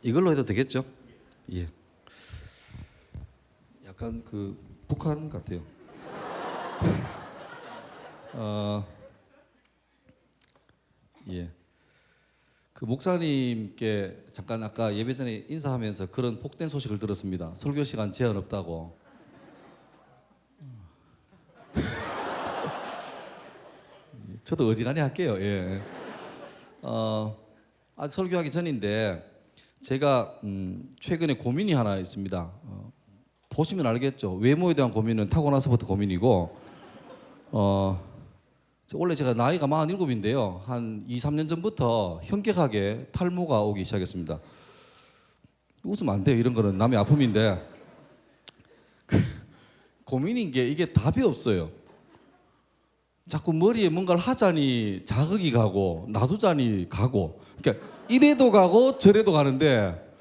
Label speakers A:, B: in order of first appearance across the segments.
A: 이걸로 해도 되겠죠? 예. 약간 그 북한 같아요. 예. 그 목사님께 잠깐 아까 예배 전에 인사하면서 그런 복된 소식을 들었습니다. 설교 시간 제한 없다고. 저도 어지간히 할게요. 예. 아직 설교하기 전인데 제가 최근에 고민이 하나 있습니다. 보시면 알겠죠. 외모에 대한 고민은 타고나서부터 고민이고 원래 제가 나이가 47인데요. 한 2, 3년 전부터 현격하게 탈모가 오기 시작했습니다. 웃으면 안 돼요. 이런 거는 남의 아픔인데 고민인 게 이게 답이 없어요. 자꾸 머리에 뭔가를 하자니 자극이 가고 놔두자니 가고, 그러니까 이래도 가고 저래도 가는데,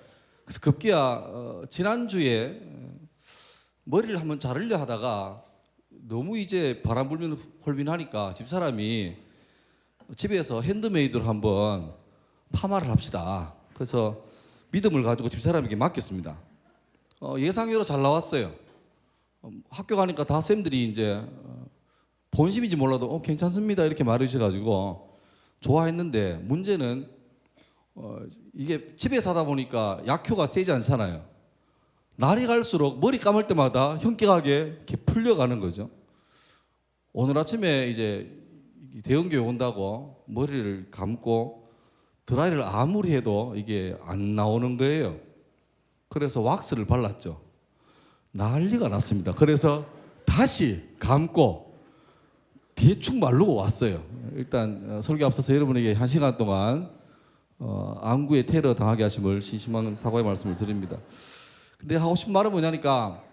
A: 그래서 급기야 지난주에 머리를 한번 자르려 하다가 너무 이제 바람 불면 홀빈하니까 집사람이 집에서 핸드메이드로 한번 파마를 합시다. 그래서 믿음을 가지고 집사람에게 맡겼습니다. 예상외로 잘 나왔어요. 학교 가니까 다 쌤들이 이제 본심인지 몰라도 괜찮습니다 이렇게 말해주셔가지고 좋아했는데, 문제는 이게 집에서 하다 보니까 약효가 세지 않잖아요. 날이 갈수록 머리 감을 때마다 현격하게 이렇게 풀려가는 거죠. 오늘 아침에 이제 대형교회 온다고 머리를 감고 드라이를 아무리 해도 이게 안 나오는 거예요. 그래서 왁스를 발랐죠. 난리가 났습니다. 그래서 다시 감고 대충 마르고 왔어요. 일단 설교 앞서서 여러분에게 1시간 동안 안구에 테러 당하게 하심을 심심한 사과의 말씀을 드립니다. 근데 하고 싶은 말은 뭐냐니까,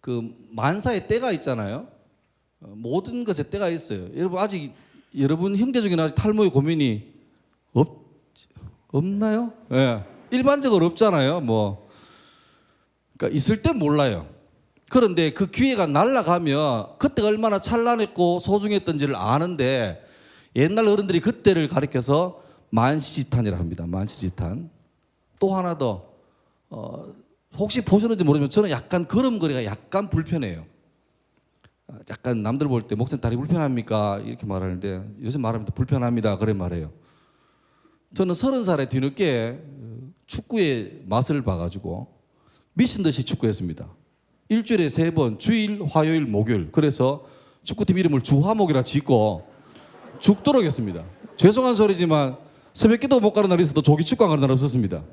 A: 그 만사의 때가 있잖아요. 모든 것에 때가 있어요. 여러분 형제 중에는 아직 탈모의 고민이 없나요? 예. 일반적으로 없잖아요. 그러니까 있을 땐 몰라요. 그런데 그 기회가 날아가면 그때가 얼마나 찬란했고 소중했던지를 아는데, 옛날 어른들이 그때를 가리켜서 만시지탄이라 합니다. 만시지탄. 또 하나 더, 혹시 보셨는지 모르지만 저는 약간 걸음걸이가 약간 불편해요. 약간 남들 볼 때 목사님 다리 불편합니까? 이렇게 말하는데 요새 말하면 불편합니다. 그래 말해요. 저는 30살에 뒤늦게 축구의 맛을 봐가지고 미친 듯이 축구했습니다. 일주일에 3번, 주일, 화요일, 목요일. 그래서 축구팀 이름을 주화목이라 짓고 죽도록 했습니다. 죄송한 소리지만 새벽기도 못 가는 날이 있어도 조기 축구 안 가는 날 없었습니다.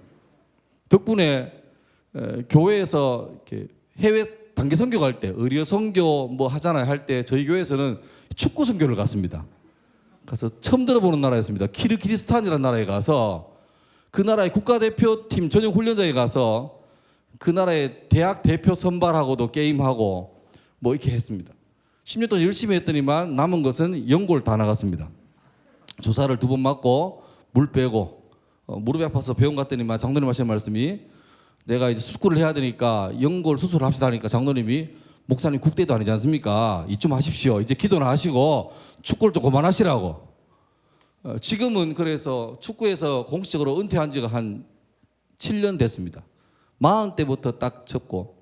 A: 덕분에 교회에서 이렇게 해외 단기 선교 갈 때, 의료 선교 하잖아요. 할 때 저희 교회에서는 축구 선교를 갔습니다. 가서 처음 들어보는 나라였습니다. 키르기스탄이라는 나라에 가서 그 나라의 국가대표팀 전용 훈련장에 가서 그 나라의 대학 대표 선발하고도 게임하고 이렇게 했습니다. 10년 동안 열심히 했더니만 남은 것은 연골 다 나갔습니다. 주사를 2번 맞고 물 빼고 무릎이 아파서 병원 갔더니만 장로님 하시는 말씀이, 내가 이제 수술을 해야 되니까 연골 수술을 합시다 하니까 장로님이, 목사님 국대도 아니지 않습니까? 이쯤 하십시오. 이제 기도나 하시고 축구를 좀 그만하시라고. 지금은 그래서 축구에서 공식적으로 은퇴한 지가 한 7년 됐습니다. 40대부터 딱 접고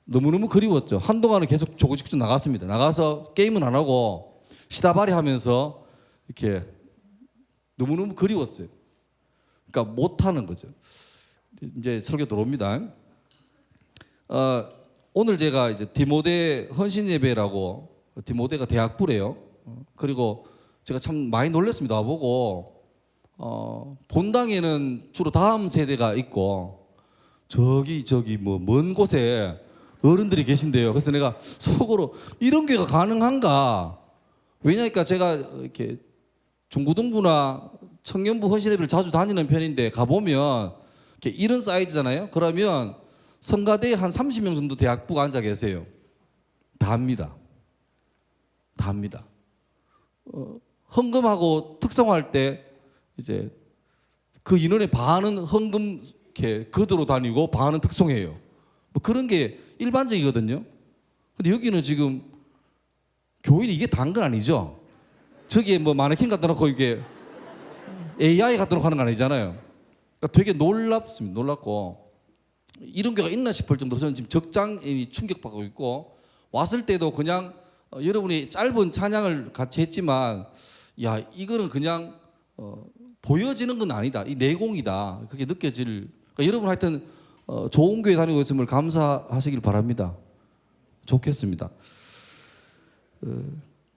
A: 너무너무 그리웠죠. 한동안은 계속 조구직구 나갔습니다. 나가서 게임은 안 하고 시다바리 하면서 이렇게 너무너무 그리웠어요. 그러니까 못하는 거죠. 이제 설교 들어옵니다. 오늘 제가 이제 디모데 헌신 예배라고, 디모데가 대학부래요. 그리고 제가 참 많이 놀랐습니다. 와보고 본당에는 주로 다음 세대가 있고 저기 먼 곳에 어른들이 계신데요. 그래서 내가 속으로 이런 교회가 가능한가? 왜냐니까 제가 이렇게 중고등부나 청년부 헌신 예배를 자주 다니는 편인데 가보면 이렇게 이런 사이즈잖아요. 그러면 성가대에 한 30명 정도 대학부가 앉아 계세요. 다 합니다. 헌금하고 특성할 때 이제 그 인원의 반은 헌금 이렇게 거두러 다니고 반은 특송해요. 그런 게 일반적이거든요. 근데 여기는 지금 교인이 이게 단 건 아니죠. 저기에 마네킹 갖다 놓고 이게 AI 갖다 놓고 하는 거 아니잖아요. 그러니까 되게 놀랍습니다. 놀랍고 이런 교회가 있나 싶을 정도로 저는 지금 적장이 충격받고 있고 왔을 때도 그냥 여러분이 짧은 찬양을 같이 했지만 야 이거는 그냥 보여지는 건 아니다. 이 내공이다. 그게 느껴질. 그러니까 여러분 하여튼 좋은 교회 다니고 있음을 감사하시길 바랍니다. 좋겠습니다.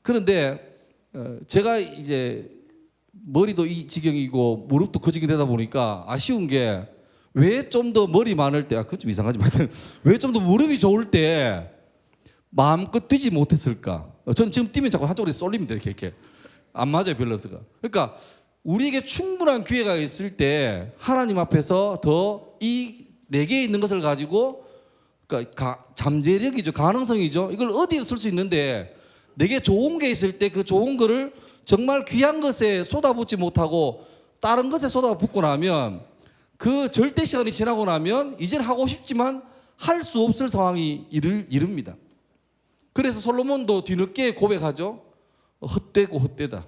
A: 그런데 제가 이제 머리도 이 지경이고 무릎도 그 지경이 되다 보니까 아쉬운 게 왜 좀 더 머리 많을 때, 그건 좀 이상하지만 하여튼 왜 좀 더 무릎이 좋을 때 마음껏 뛰지 못했을까? 저는 지금 뛰면 자꾸 한쪽으로 쏠립니다. 이렇게 안 맞아요, 밸런스가. 그러니까 우리에게 충분한 기회가 있을 때 하나님 앞에서 더 이 내게 있는 것을 가지고 그러니까 잠재력이죠, 가능성이죠. 이걸 어디에 쓸 수 있는데 내게 좋은 게 있을 때 그 좋은 거를 정말 귀한 것에 쏟아붓지 못하고 다른 것에 쏟아붓고 나면 그 절대 시간이 지나고 나면 이제는 하고 싶지만 할 수 없을 상황이 이릅니다. 그래서 솔로몬도 뒤늦게 고백하죠. 헛되고 헛되다.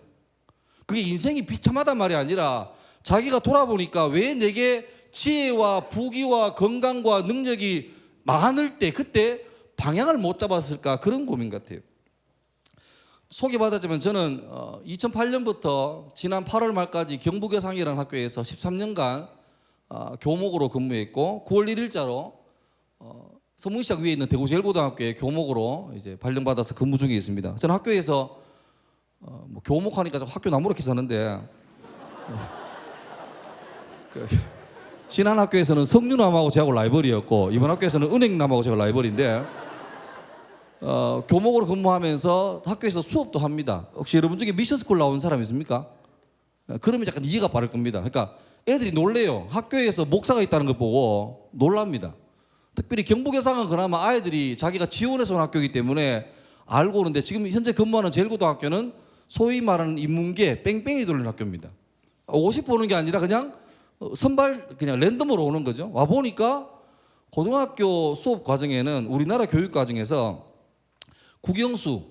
A: 그게 인생이 비참하단 말이 아니라 자기가 돌아보니까 왜 내게 지혜와 부귀와 건강과 능력이 많을 때 그때 방향을 못 잡았을까 그런 고민 같아요. 소개받았지만 저는 2008년부터 지난 8월 말까지 경북여상이라는 학교에서 13년간 교목으로 근무했고 9월 1일자로 서문시장 위에 있는 대구제일고등학교의 교목으로 이제 발령받아서 근무 중에 있습니다. 저는 학교에서 뭐 교목하니까 좀 학교 나무렇게 사는데 지난 학교에서는 성류남하고 저하고 라이벌이었고 이번 학교에서는 은행남하고 제가 라이벌인데 교목으로 근무하면서 학교에서 수업도 합니다. 혹시 여러분 중에 미션스쿨 나온 사람 있습니까? 그러면 약간 이해가 빠를 겁니다. 그러니까 애들이 놀래요. 학교에서 목사가 있다는 걸 보고 놀랍니다. 특별히 경북여상은 그나마 아이들이 자기가 지원해서 온 학교이기 때문에 알고 오는데 지금 현재 근무하는 제일고등학교는 소위 말하는 인문계 뺑뺑이 돌리는 학교입니다. 50 보는 게 아니라 그냥 선발 그냥 랜덤으로 오는 거죠. 와 보니까 고등학교 수업 과정에는 우리나라 교육 과정에서 국영수,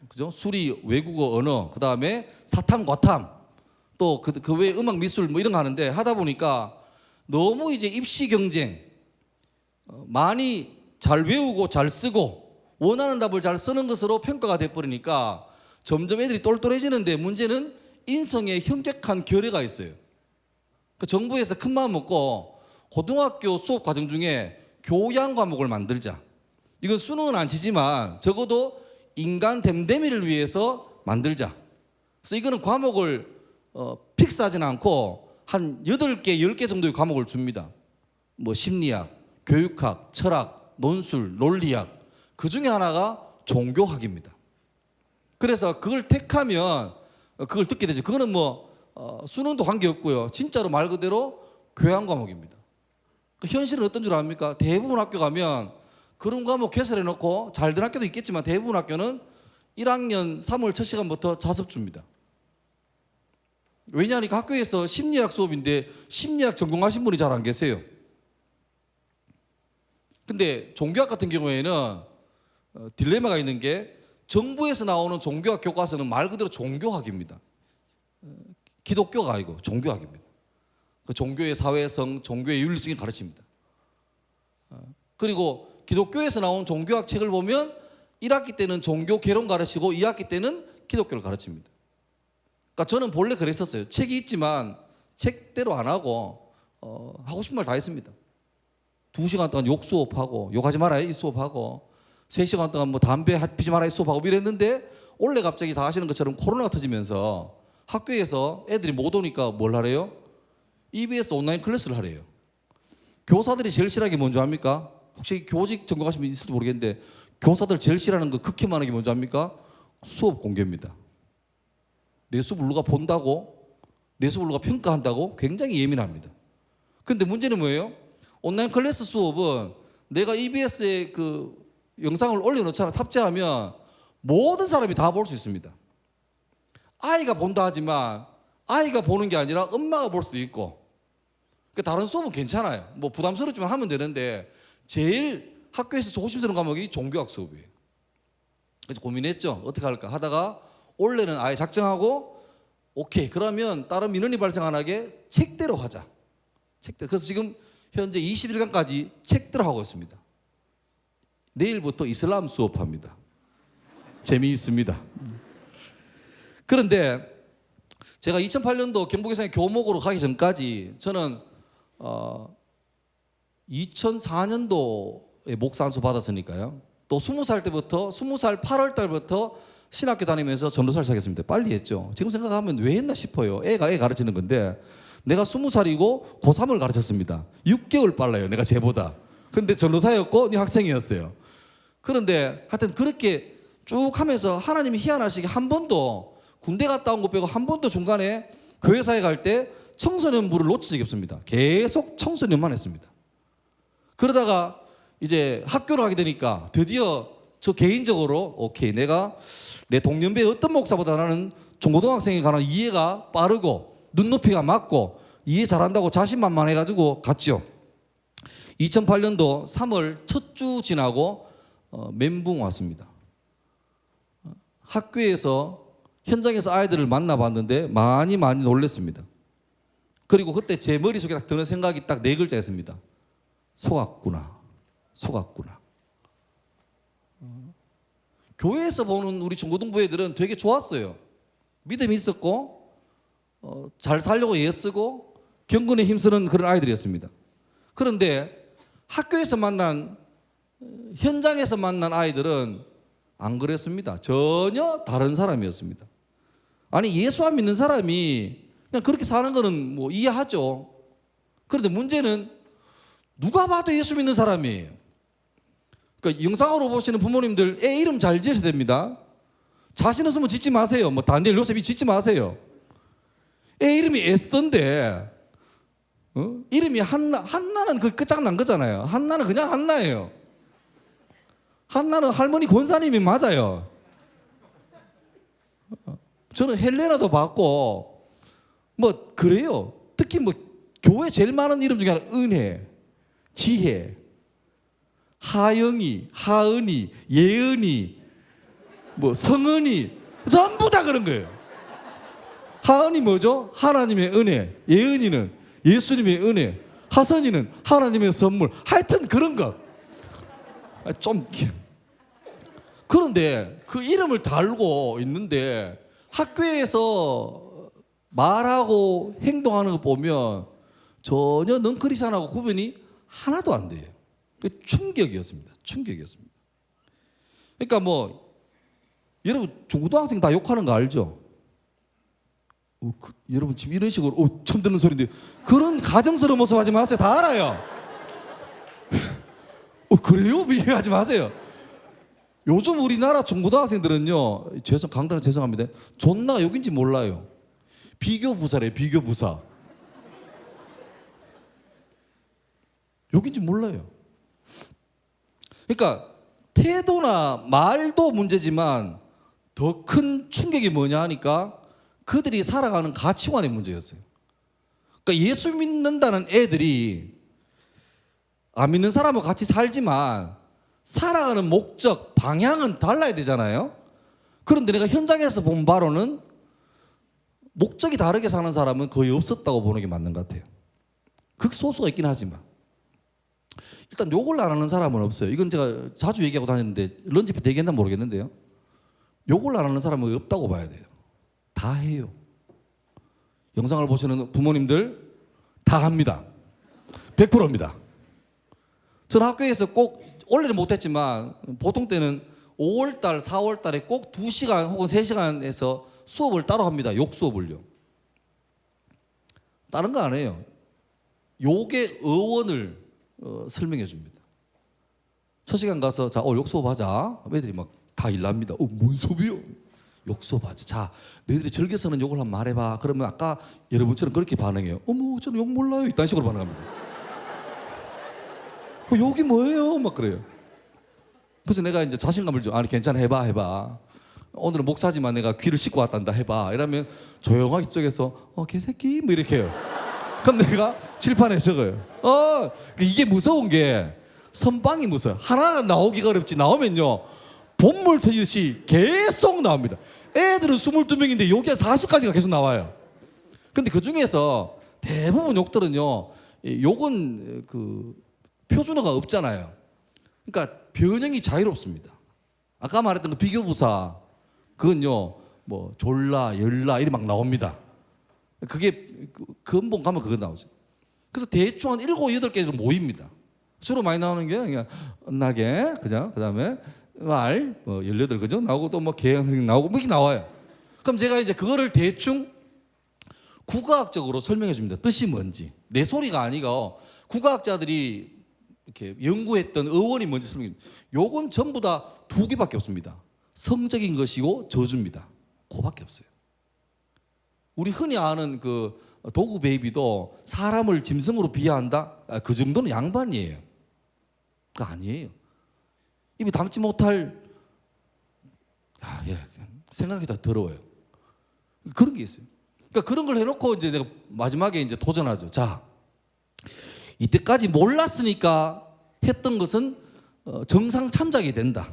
A: 그죠? 수리, 외국어, 언어, 그 다음에 사탐, 과탐, 또 그 외에 음악, 미술 뭐 이런 거 하는데 하다 보니까 너무 이제 입시 경쟁, 많이 잘 외우고 잘 쓰고 원하는 답을 잘 쓰는 것으로 평가가 돼버리니까 점점 애들이 똘똘해지는데 문제는 인성에 현격한 결여가 있어요. 그 정부에서 큰 마음 먹고 고등학교 수업 과정 중에 교양 과목을 만들자. 이건 수능은 안 치지만 적어도 인간 됨됨이를 위해서 만들자. 그래서 이거는 과목을 픽스하지는 않고 한 8개, 10개 정도의 과목을 줍니다. 뭐 심리학, 교육학, 철학, 논술, 논리학. 그 중에 하나가 종교학입니다. 그래서 그걸 택하면 그걸 듣게 되죠. 그거는 뭐 수능도 관계없고요. 진짜로 말 그대로 교양 과목입니다. 그 현실은 어떤 줄 압니까? 대부분 학교 가면 그런 과목 개설해 놓고 잘 된 학교도 있겠지만 대부분 학교는 1학년 3월 첫 시간부터 자습 줍니다. 왜냐하니까 학교에서 심리학 수업인데 심리학 전공하신 분이 잘 안 계세요. 근데 종교학 같은 경우에는 딜레마가 있는 게 정부에서 나오는 종교학 교과서는 말 그대로 종교학입니다. 기독교가 아니고 종교학입니다. 그 종교의 사회성, 종교의 윤리성이 가르칩니다. 그리고 기독교에서 나온 종교학 책을 보면 1학기 때는 종교 개론 가르치고 2학기 때는 기독교를 가르칩니다. 그러니까 저는 본래 그랬었어요. 책이 있지만 책대로 안 하고 하고 싶은 말 다 했습니다. 2시간 동안 욕 수업하고 욕하지 말아요 이 수업하고 3시간 동안 뭐 담배 피지 말아요 수업하고 이랬는데 원래 갑자기 다 아시는 것처럼 코로나가 터지면서 학교에서 애들이 못 오니까 뭘 하래요? EBS 온라인 클래스를 하래요. 교사들이 제일 싫어하는 게 뭔지 압니까? 혹시 교직 전공하신 분 있을지 모르겠는데 교사들 제일 싫어하는 거 극히 많은 게 뭔지 압니까? 수업 공개입니다. 내 수업을 누가 본다고? 내 수업을 누가 평가한다고? 굉장히 예민합니다. 그런데 문제는 뭐예요? 온라인 클래스 수업은 내가 EBS에 그 영상을 올려놓잖아. 탑재하면 모든 사람이 다 볼 수 있습니다. 아이가 본다 하지만 아이가 보는 게 아니라 엄마가 볼 수도 있고 다른 수업은 괜찮아요. 뭐 부담스럽지만 하면 되는데 제일 학교에서 조심스러운 과목이 종교학 수업이에요. 그래서 고민했죠. 어떻게 할까 하다가 올해는 아예 작정하고 오케이 그러면 다른 민원이 발생 안 하게 책대로 하자. 책들. 그래서 지금 현재 20일간까지 책들 하고 있습니다. 내일부터 이슬람 수업합니다. 재미있습니다. 그런데 제가 2008년도 경북예산의 교목으로 가기 전까지 저는 2004년도에 목사 안수 받았으니까요. 또 20살 때부터 20살 8월 달부터 신학교 다니면서 전도사를 시작했습니다. 빨리 했죠. 지금 생각하면 왜 했나 싶어요. 애 가르치는 건데 내가 20살이고 고3을 가르쳤습니다. 6개월 빨라요. 내가 쟤보다. 근데 전도사였고 학생이었어요. 그런데 하여튼 그렇게 쭉 하면서 하나님이 희한하시게 한 번도 군대 갔다 온 거 빼고 한 번도 중간에 교회사에 갈 때 청소년부를 놓친 적이 없습니다. 계속 청소년만 했습니다. 그러다가 이제 학교를 가게 되니까 드디어 저 개인적으로 오케이, 내가 내 동년배의 어떤 목사보다는 중고등학생에 관한 이해가 빠르고 눈높이가 맞고 이해 잘한다고 자신만만해가지고 갔죠. 2008년도 3월 첫 주 지나고 멘붕 왔습니다. 학교에서 현장에서 아이들을 만나봤는데 많이 놀랐습니다. 그리고 그때 제 머릿속에 딱 드는 생각이 딱 4글자였습니다. 속았구나. 교회에서 보는 우리 중고등부 애들은 되게 좋았어요. 믿음이 있었고 잘 살려고 애쓰고 경건에 힘쓰는 그런 아이들이었습니다. 그런데 학교에서 만난 현장에서 만난 아이들은 안 그랬습니다. 전혀 다른 사람이었습니다. 아니, 예수 안 믿는 사람이 그냥 그렇게 사는 거는 뭐 이해하죠. 그런데 문제는 누가 봐도 예수 믿는 사람이에요. 그러니까 영상으로 보시는 부모님들 애 이름 잘 지으셔야 됩니다. 자신 없으면 짓지 마세요. 뭐 다니엘, 요셉이 짓지 마세요. 애 이름이 에스더인데 이름이 한나는 그 끝장난 거잖아요. 한나는 그냥 한나예요. 한나는 할머니 권사님이 맞아요. 저는 헬레나도 봤고 뭐 그래요. 특히 뭐 교회 제일 많은 이름 중에 하나 은혜, 지혜, 하영이, 하은이, 예은이, 뭐 성은이 전부 다 그런 거예요. 하은이 뭐죠? 하나님의 은혜. 예은이는 예수님의 은혜. 하선이는 하나님의 선물. 하여튼 그런 거. 좀 그런데 그 이름을 달고 있는데 학교에서 말하고 행동하는 거 보면 전혀 넌크리스찬하고 구분이 하나도 안 돼요. 충격이었습니다. 그러니까 뭐 여러분 중고등학생 다 욕하는 거 알죠? 여러분 지금 이런 식으로 처음 듣는 소리인데 그런 가정스러운 모습 하지 마세요. 다 알아요. 그래요? 이해하지 마세요. 요즘 우리나라 중고등학생들은요, 강단은 죄송합니다. 존나가 욕인지 몰라요. 비교부사래, 비교부사. 욕인지 몰라요. 그러니까 태도나 말도 문제지만 더 큰 충격이 뭐냐 하니까 그들이 살아가는 가치관의 문제였어요. 그러니까 예수 믿는다는 애들이 안 믿는 사람하고 같이 살지만 살아가는 목적, 방향은 달라야 되잖아요. 그런데 내가 현장에서 본 바로는 목적이 다르게 사는 사람은 거의 없었다고 보는 게 맞는 것 같아요. 극소수가 있긴 하지만 일단 욕을 안 하는 사람은 없어요. 이건 제가 자주 얘기하고 다니는데 런치피 얘기했나 모르겠는데요. 욕을 안 하는 사람은 없다고 봐야 돼요. 다 해요. 영상을 보시는 부모님들 다 합니다. 100%입니다. 저는 학교에서 꼭 원래는 못했지만 보통 때는 5월달, 4월달에 꼭 2시간 혹은 3시간에서 수업을 따로 합니다. 욕 수업을요. 다른 거 안 해요. 욕의 어원을 설명해 줍니다. 첫 시간 가서 자, 욕 수업 하자. 애들이 막 다 일납니다. 뭔 수업이요? 욕 수업 하자. 자, 너희들이 즐겨서는 욕을 한번 말해봐. 그러면 아까 여러분처럼 그렇게 반응해요. 저는 욕 몰라요. 이딴 식으로 반응합니다. 욕이 뭐예요? 막 그래요. 그래서 내가 이제 자신감을 좀, 괜찮아, 해봐. 오늘은 목사지만 내가 귀를 씻고 왔단다, 해봐. 이러면 조용하게 쪽에서, 개새끼, 뭐 이렇게 해요. 그럼 내가 칠판에 적어요. 이게 무서운 게 선빵이 무서워요. 하나가 나오기가 어렵지. 나오면요, 본물 터지듯이 계속 나옵니다. 애들은 22명인데 여기가 40가지가 계속 나와요. 근데 그 중에서 대부분 욕들은요, 요건 그 표준어가 없잖아요. 그러니까 변형이 자유롭습니다. 아까 말했던 그 비교부사 그건요 뭐 졸라 열라 이리 막 나옵니다. 그게 근본 가면 그거 나오죠. 그래서 대충 한 7, 8개 정도 모입니다. 주로 많이 나오는 게 그냥 나게 그죠? 그다음에 말 뭐 18 그죠? 나오고 또 뭐 개형 나오고 뭐 이렇게 나와요. 그럼 제가 이제 그거를 대충 국어학적으로 설명해 줍니다. 뜻이 뭔지. 내 소리가 아니고 국어학자들이 이렇게 연구했던 어원이 뭔지 설명해 줍니다. 요건 전부 다 2개밖에 없습니다. 성적인 것이고 저주입니다. 그거밖에 없어요. 우리 흔히 아는 그 도구 베이비도 사람을 짐승으로 비하한다? 그 정도는 양반이에요. 그거 아니에요. 입에 담지 못할 생각이 다 더러워요. 그런 게 있어요. 그러니까 그런 걸 해놓고 이제 내가 마지막에 이제 도전하죠. 자, 이때까지 몰랐으니까 했던 것은 정상 참작이 된다.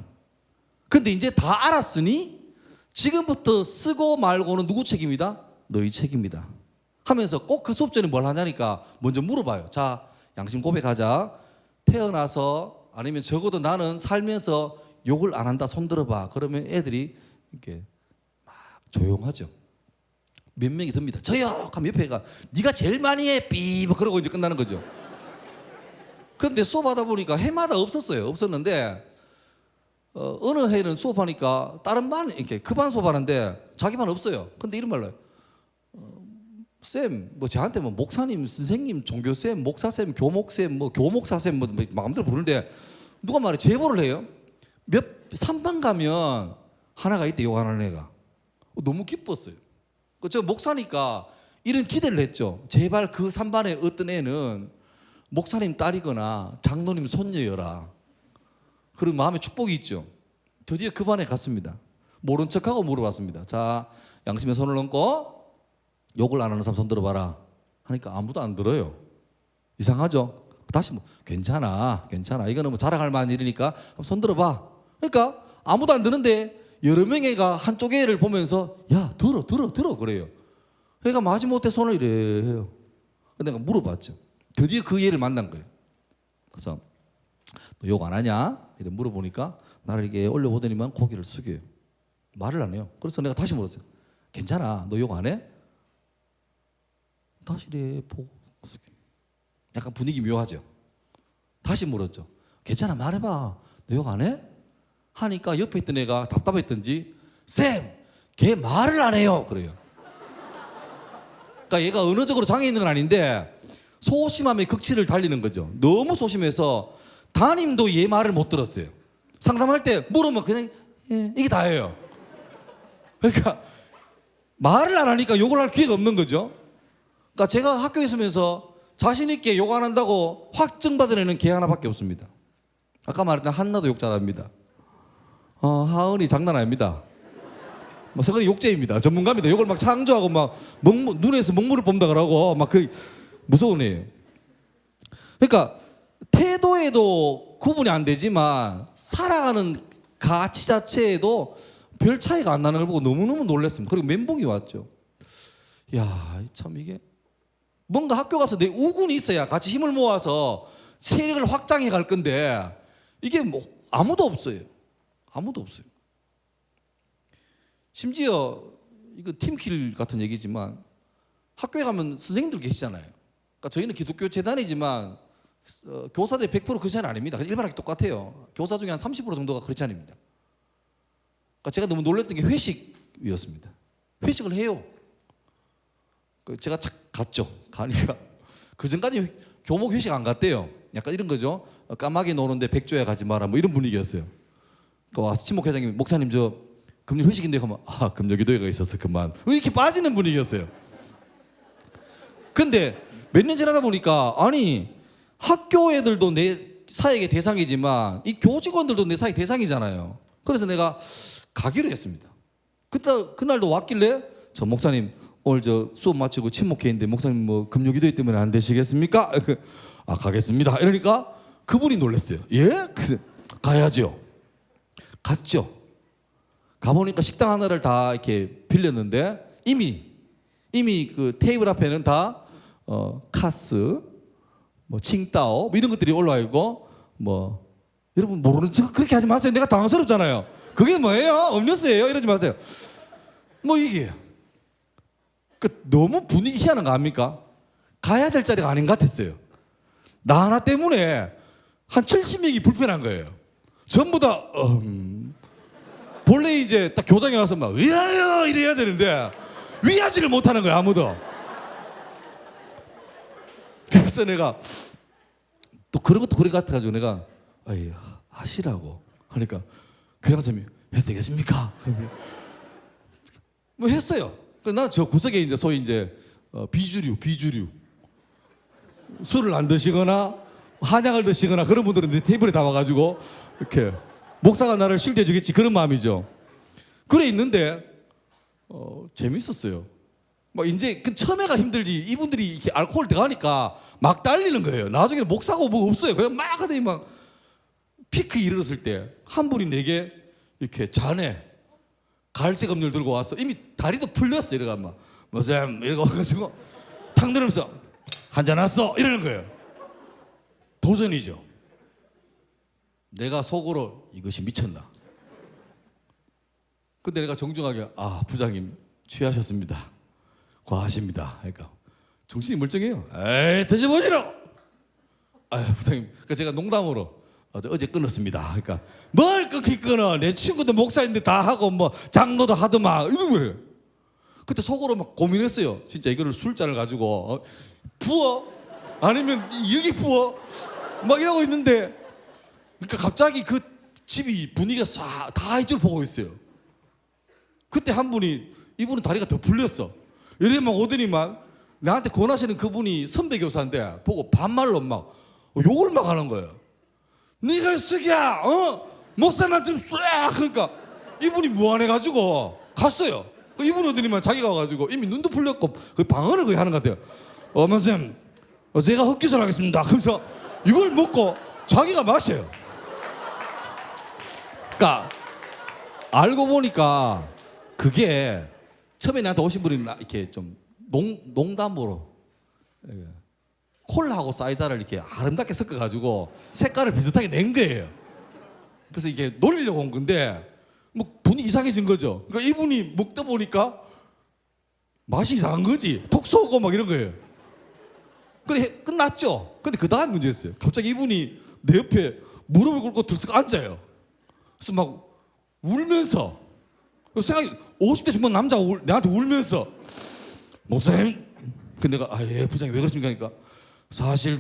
A: 근데 이제 다 알았으니 지금부터 쓰고 말고는 누구 책임이다? 너희 책임이다. 하면서 꼭 그 수업 전에 뭘 하냐니까 먼저 물어봐요. 자, 양심 고백하자. 태어나서 아니면 적어도 나는 살면서 욕을 안 한다 손 들어봐. 그러면 애들이 이렇게 막 조용하죠. 몇 명이 듭니다. 저요! 하면 옆에가 네가 제일 많이 해! 삐! 그러고 이제 끝나는 거죠. 그런데 수업하다 보니까 해마다 없었는데 어느 해는 수업하니까 다른 반 이렇게 그 반 수업하는데 자기 반 없어요. 근데 이런 말로 쌤, 뭐 저한테 뭐 목사님, 선생님, 종교쌤, 목사쌤, 교목쌤, 뭐 교목사쌤 뭐 마음대로 부르는데 누가 말해 제보를 해요. 3반 가면 하나가 있대 욕하는 애가. 너무 기뻤어요. 저 목사니까 이런 기대를 했죠. 제발 그 3반에 어떤 애는 목사님 딸이거나 장로님 손녀여라. 그런 마음의 축복이 있죠. 드디어 그 반에 갔습니다. 모른 척하고 물어봤습니다. 자, 양심에 손을 얹고 욕을 안 하는 사람 손 들어봐라. 하니까 아무도 안 들어요. 이상하죠? 다시 뭐 괜찮아. 이거는 뭐 자랑할 만한 일이니까 손 들어봐. 그러니까 아무도 안 드는데 여러 명의 애가 한쪽 애를 보면서 야 들어 그래요. 그러니까 마지못해 손을 이래 해요. 내가 물어봤죠. 드디어 그 애를 만난 거예요. 그래서 너 욕 안 하냐? 이래 물어보니까 나를 이렇게 올려보더니만 고개를 숙여요. 말을 안 해요. 그래서 내가 다시 물었어요. 괜찮아. 너 욕 안 해? 다시 이래 보고 약간 분위기 묘하죠. 다시 물었죠. 괜찮아 말해봐. 너 욕 안 해? 하니까 옆에 있던 애가 답답했던지 쌤! 걔 말을 안 해요. 그래요. 그러니까 얘가 언어적으로 장애 있는 건 아닌데 소심함의 극치를 달리는 거죠. 너무 소심해서 담임도 얘 말을 못 들었어요. 상담할 때 물으면 그냥 이게 다예요. 그러니까 말을 안 하니까 욕을 할 기회가 없는 거죠. 그러니까 제가 학교에 있으면서 자신 있게 욕 안 한다고 확증받은 애는 걔 하나밖에 없습니다. 아까 말했던 한나도 욕 잘합니다. 하은이 장난 아닙니다. 서근이 욕제입니다. 전문가입니다. 욕을 막 창조하고 막 눈에서 먹물을 뽐다 그러고 막 그 무서운 애예요. 그러니까 태도에도 구분이 안 되지만 살아가는 가치 자체에도 별 차이가 안 나는 걸 보고 너무너무 놀랐습니다. 그리고 멘붕이 왔죠. 야, 참 이게 뭔가 학교 가서 내 우군이 있어야 같이 힘을 모아서 세력을 확장해 갈 건데 이게 뭐 아무도 없어요. 심지어 이거 팀킬 같은 얘기지만 학교에 가면 선생님들 계시잖아요. 그러니까 저희는 기독교 재단이지만 교사들이 100% 크리스찬이 아닙니다. 일반학교 똑같아요. 교사 중에 한 30% 정도가 크리스찬입니다. 그러니까 제가 너무 놀랐던 게 회식이었습니다. 회식을 해요. 제가 갔죠. 가니까 그 전까지 교목 회식 안 갔대요. 약간 이런 거죠. 까마귀 노는데 백조야 가지 마라 뭐 이런 분위기였어요. 그러니까 와서 친목회장님이 목사님 저 금요 회식인데 하면 금요 기도회가 있었어 그만 이렇게 빠지는 분위기였어요. 근데 몇 년 지나다 보니까 아니 학교 애들도 내 사역의 대상이지만 이 교직원들도 내 사역 대상이잖아요. 그래서 내가 가기로 했습니다. 그날도 왔길래 저 목사님 오늘 저 수업 마치고 친목회 있는데 목사님 뭐 금요 기도회 때문에 안 되시겠습니까? 가겠습니다. 이러니까 그분이 놀랐어요. 예? 가야죠. 갔죠. 가보니까 식당 하나를 다 이렇게 빌렸는데 이미 그 테이블 앞에는 다 카스, 뭐 칭따오 뭐 이런 것들이 올라와 있고 뭐 여러분 모르는 척 그렇게 하지 마세요. 내가 당황스럽잖아요. 그게 뭐예요? 음료수예요? 이러지 마세요. 뭐 이게 너무 분위기 희한한 거 아닙니까? 가야 될 자리가 아닌 것 같았어요. 나 하나 때문에 한 70명이 불편한 거예요. 전부 다 본래 이제 딱 교장에 와서 막 위하여 이래야 되는데 위하지를 못하는 거야 아무도. 그래서 내가 또 그런 것도 그래 같아가지고 내가 아이 하시라고 하니까 교장 선생님이 해도 되겠습니까? 뭐 했어요. 난 저 구석에 이제 소위 이제 비주류 술을 안 드시거나 한약을 드시거나 그런 분들은 내 테이블에 다 와가지고 이렇게 목사가 나를 쉴드 해주겠지 그런 마음이죠. 그래 있는데 재밌었어요. 막 이제 그 처음에가 힘들지 이분들이 이렇게 알코올 들어가니까 막 딸리는 거예요. 나중에는 목사고 뭐 없어요. 그냥 막 하더니 막 피크 이르렀을 때 한 분이 내게 이렇게 잔에 갈색 음료를 들고 와서 이미 다리도 풀렸어. 이래가 막 뭐쌤 이러고 와가지고 탁 내리면서 한잔 왔어 이러는 거예요. 도전이죠. 내가 속으로 이것이 미쳤나. 근데 내가 정중하게 부장님 취하셨습니다. 과하십니다. 그러니까 정신이 멀쩡해요. 에이 드셔보시라. 부장님. 그러니까 제가 농담으로 어제 끊었습니다. 그러니까 뭘 끊어? 내 친구도 목사인데 다 하고 뭐 장로도 하더만 이런 거예요. 그때 속으로 막 고민했어요. 진짜 이거를 술잔을 가지고 부어? 아니면 여기 부어? 막 이러고 있는데 그러니까 갑자기 그 집이 분위기가 싹 다 이쪽을 보고 있어요. 그때 한 분이 이분은 다리가 더 풀렸어. 이래만 오더니만 나한테 권하시는 그분이 선배 교사인데 보고 반말로 막 욕을 막 하는 거예요. 네가 이 새끼야 목사만 좀 쏴. 그러니까 이분이 무안해가지고 갔어요. 이분이 오더니만 자기가 와가지고 이미 눈도 풀렸고 그 방언을 거의 하는 것 같아요. 선생님 제가 헛기술 하겠습니다. 그래서 이걸 먹고 자기가 마셔요. 그러니까 알고 보니까 그게 처음에 나한테 오신 분이 이렇게 좀 농담으로 콜라하고 사이다를 이렇게 아름답게 섞어가지고 색깔을 비슷하게 낸 거예요. 그래서 이게 놀리려고 온 건데 뭐 분위기 이상해진 거죠. 그러니까 이분이 먹다 보니까 맛이 이상한 거지. 톡 쏘고 막 이런 거예요. 그래 끝났죠. 근데 그 다음 문제였어요. 갑자기 이분이 내 옆에 무릎을 꿇고 들썩 앉아요. 그래서 막 울면서 생각이 50대 중반 남자가 내한테 울면서 목사님 근데 내가 예 부장님 왜 그러십니까 하니까 사실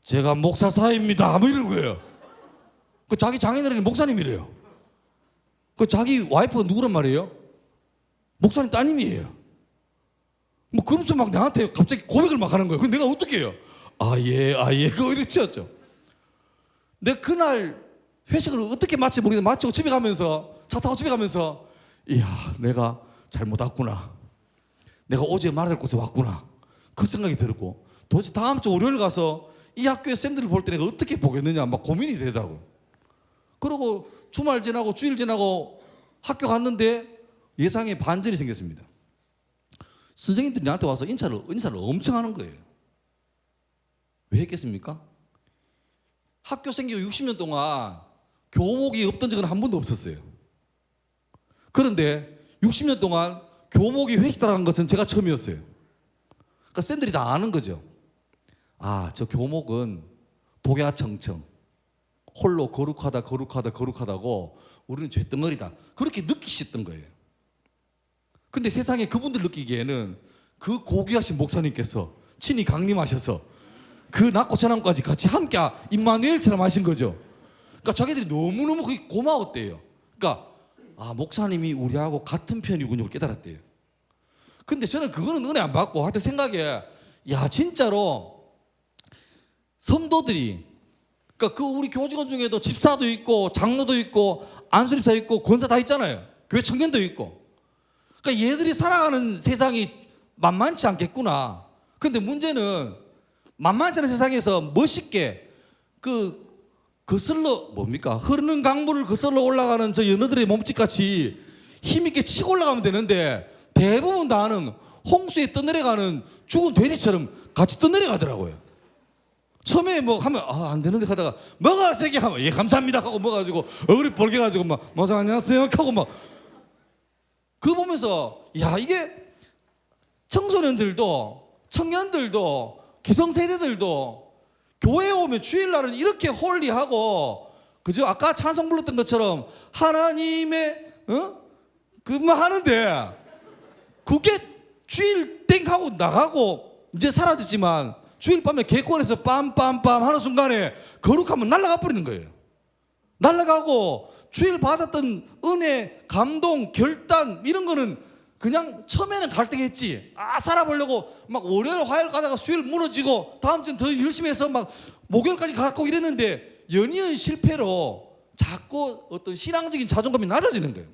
A: 제가 목사 사입니다 뭐 이러는 거예요. 그 자기 장인어른이 목사님이래요. 그 자기 와이프가 누구란 말이에요? 목사님 따님이에요. 뭐 그러면서 막 나한테 갑자기 고백을 막 하는 거예요. 근데 내가 어떻게 해요? 예 그거 이렇게 치웠죠. 내가 그날 회식을 어떻게 마치 모르겠는데 마치고 집에 가면서 차 타고 집에 가면서 이야 내가 잘못 왔구나. 내가 어제 말해야 될 곳에 왔구나. 그 생각이 들었고 도대체 다음 주 월요일 가서 이 학교의 쌤들을 볼 때 내가 어떻게 보겠느냐 막 고민이 되더라고요. 그리고 주말 지나고 주일 지나고 학교 갔는데 예상에 반전이 생겼습니다. 선생님들이 나한테 와서 인사를 엄청 하는 거예요. 왜 했겠습니까? 학교 생기고 60년 동안 교목이 없던 적은 한 번도 없었어요. 그런데 60년 동안 교목이 회식 따라간 것은 제가 처음이었어요. 그러니까 쌤들이 다 아는 거죠. 저 교목은 독야청청 홀로 거룩하다고 우리는 죄덩어리다. 그렇게 느끼셨던 거예요. 근데 세상에 그분들 느끼기에는 그 고귀하신 목사님께서 친히 강림하셔서 그 낮고 저녁까지 같이 함께 임마누엘처럼 하신 거죠. 그러니까 자기들이 너무너무 그게 고마웠대요. 그러니까 목사님이 우리하고 같은 편이군요 깨달았대요. 근데 저는 그거는 은혜 안 받고 하여튼 생각에 진짜로 성도들이 그러니까 그 우리 교직원 중에도 집사도 있고 장로도 있고 안수집사 있고 권사 다 있잖아요. 교회 청년도 있고. 그러니까 얘들이 살아가는 세상이 만만치 않겠구나. 근데 문제는 만만치 않은 세상에서 멋있게 거슬러 흐르는 강물을 거슬러 올라가는 저 연어들의 몸짓같이 힘있게 치고 올라가면 되는데 대부분 다는 홍수에 떠내려가는 죽은 돼지처럼 같이 떠내려가더라고요. 처음에 뭐 하면 안 되는데 하다가 뭐가 세게 하면 예 감사합니다 하고 뭐가지고 얼굴이 벌게가지고 막 모사 안녕하세요 하고 막 그거 보면서 야 이게 청소년들도 청년들도 기성세대들도 교회에 오면 주일날은 이렇게 홀리하고 그죠? 아까 찬송 불렀던 것처럼 하나님의 그만 하는데 그게 주일 땡 하고 나가고 이제 사라졌지만 주일 밤에 개콘에서 빰빰빰 하는 순간에 거룩하면 날아가 버리는 거예요. 날아가고 주일 받았던 은혜, 감동, 결단 이런 거는 그냥 처음에는 갈등했지. 살아보려고 막 월요일, 화요일 가다가 수요일 무너지고 다음 주는 더 열심히 해서 막 목요일까지 갖고 이랬는데 연이은 실패로 자꾸 어떤 신앙적인 자존감이 낮아지는 거예요.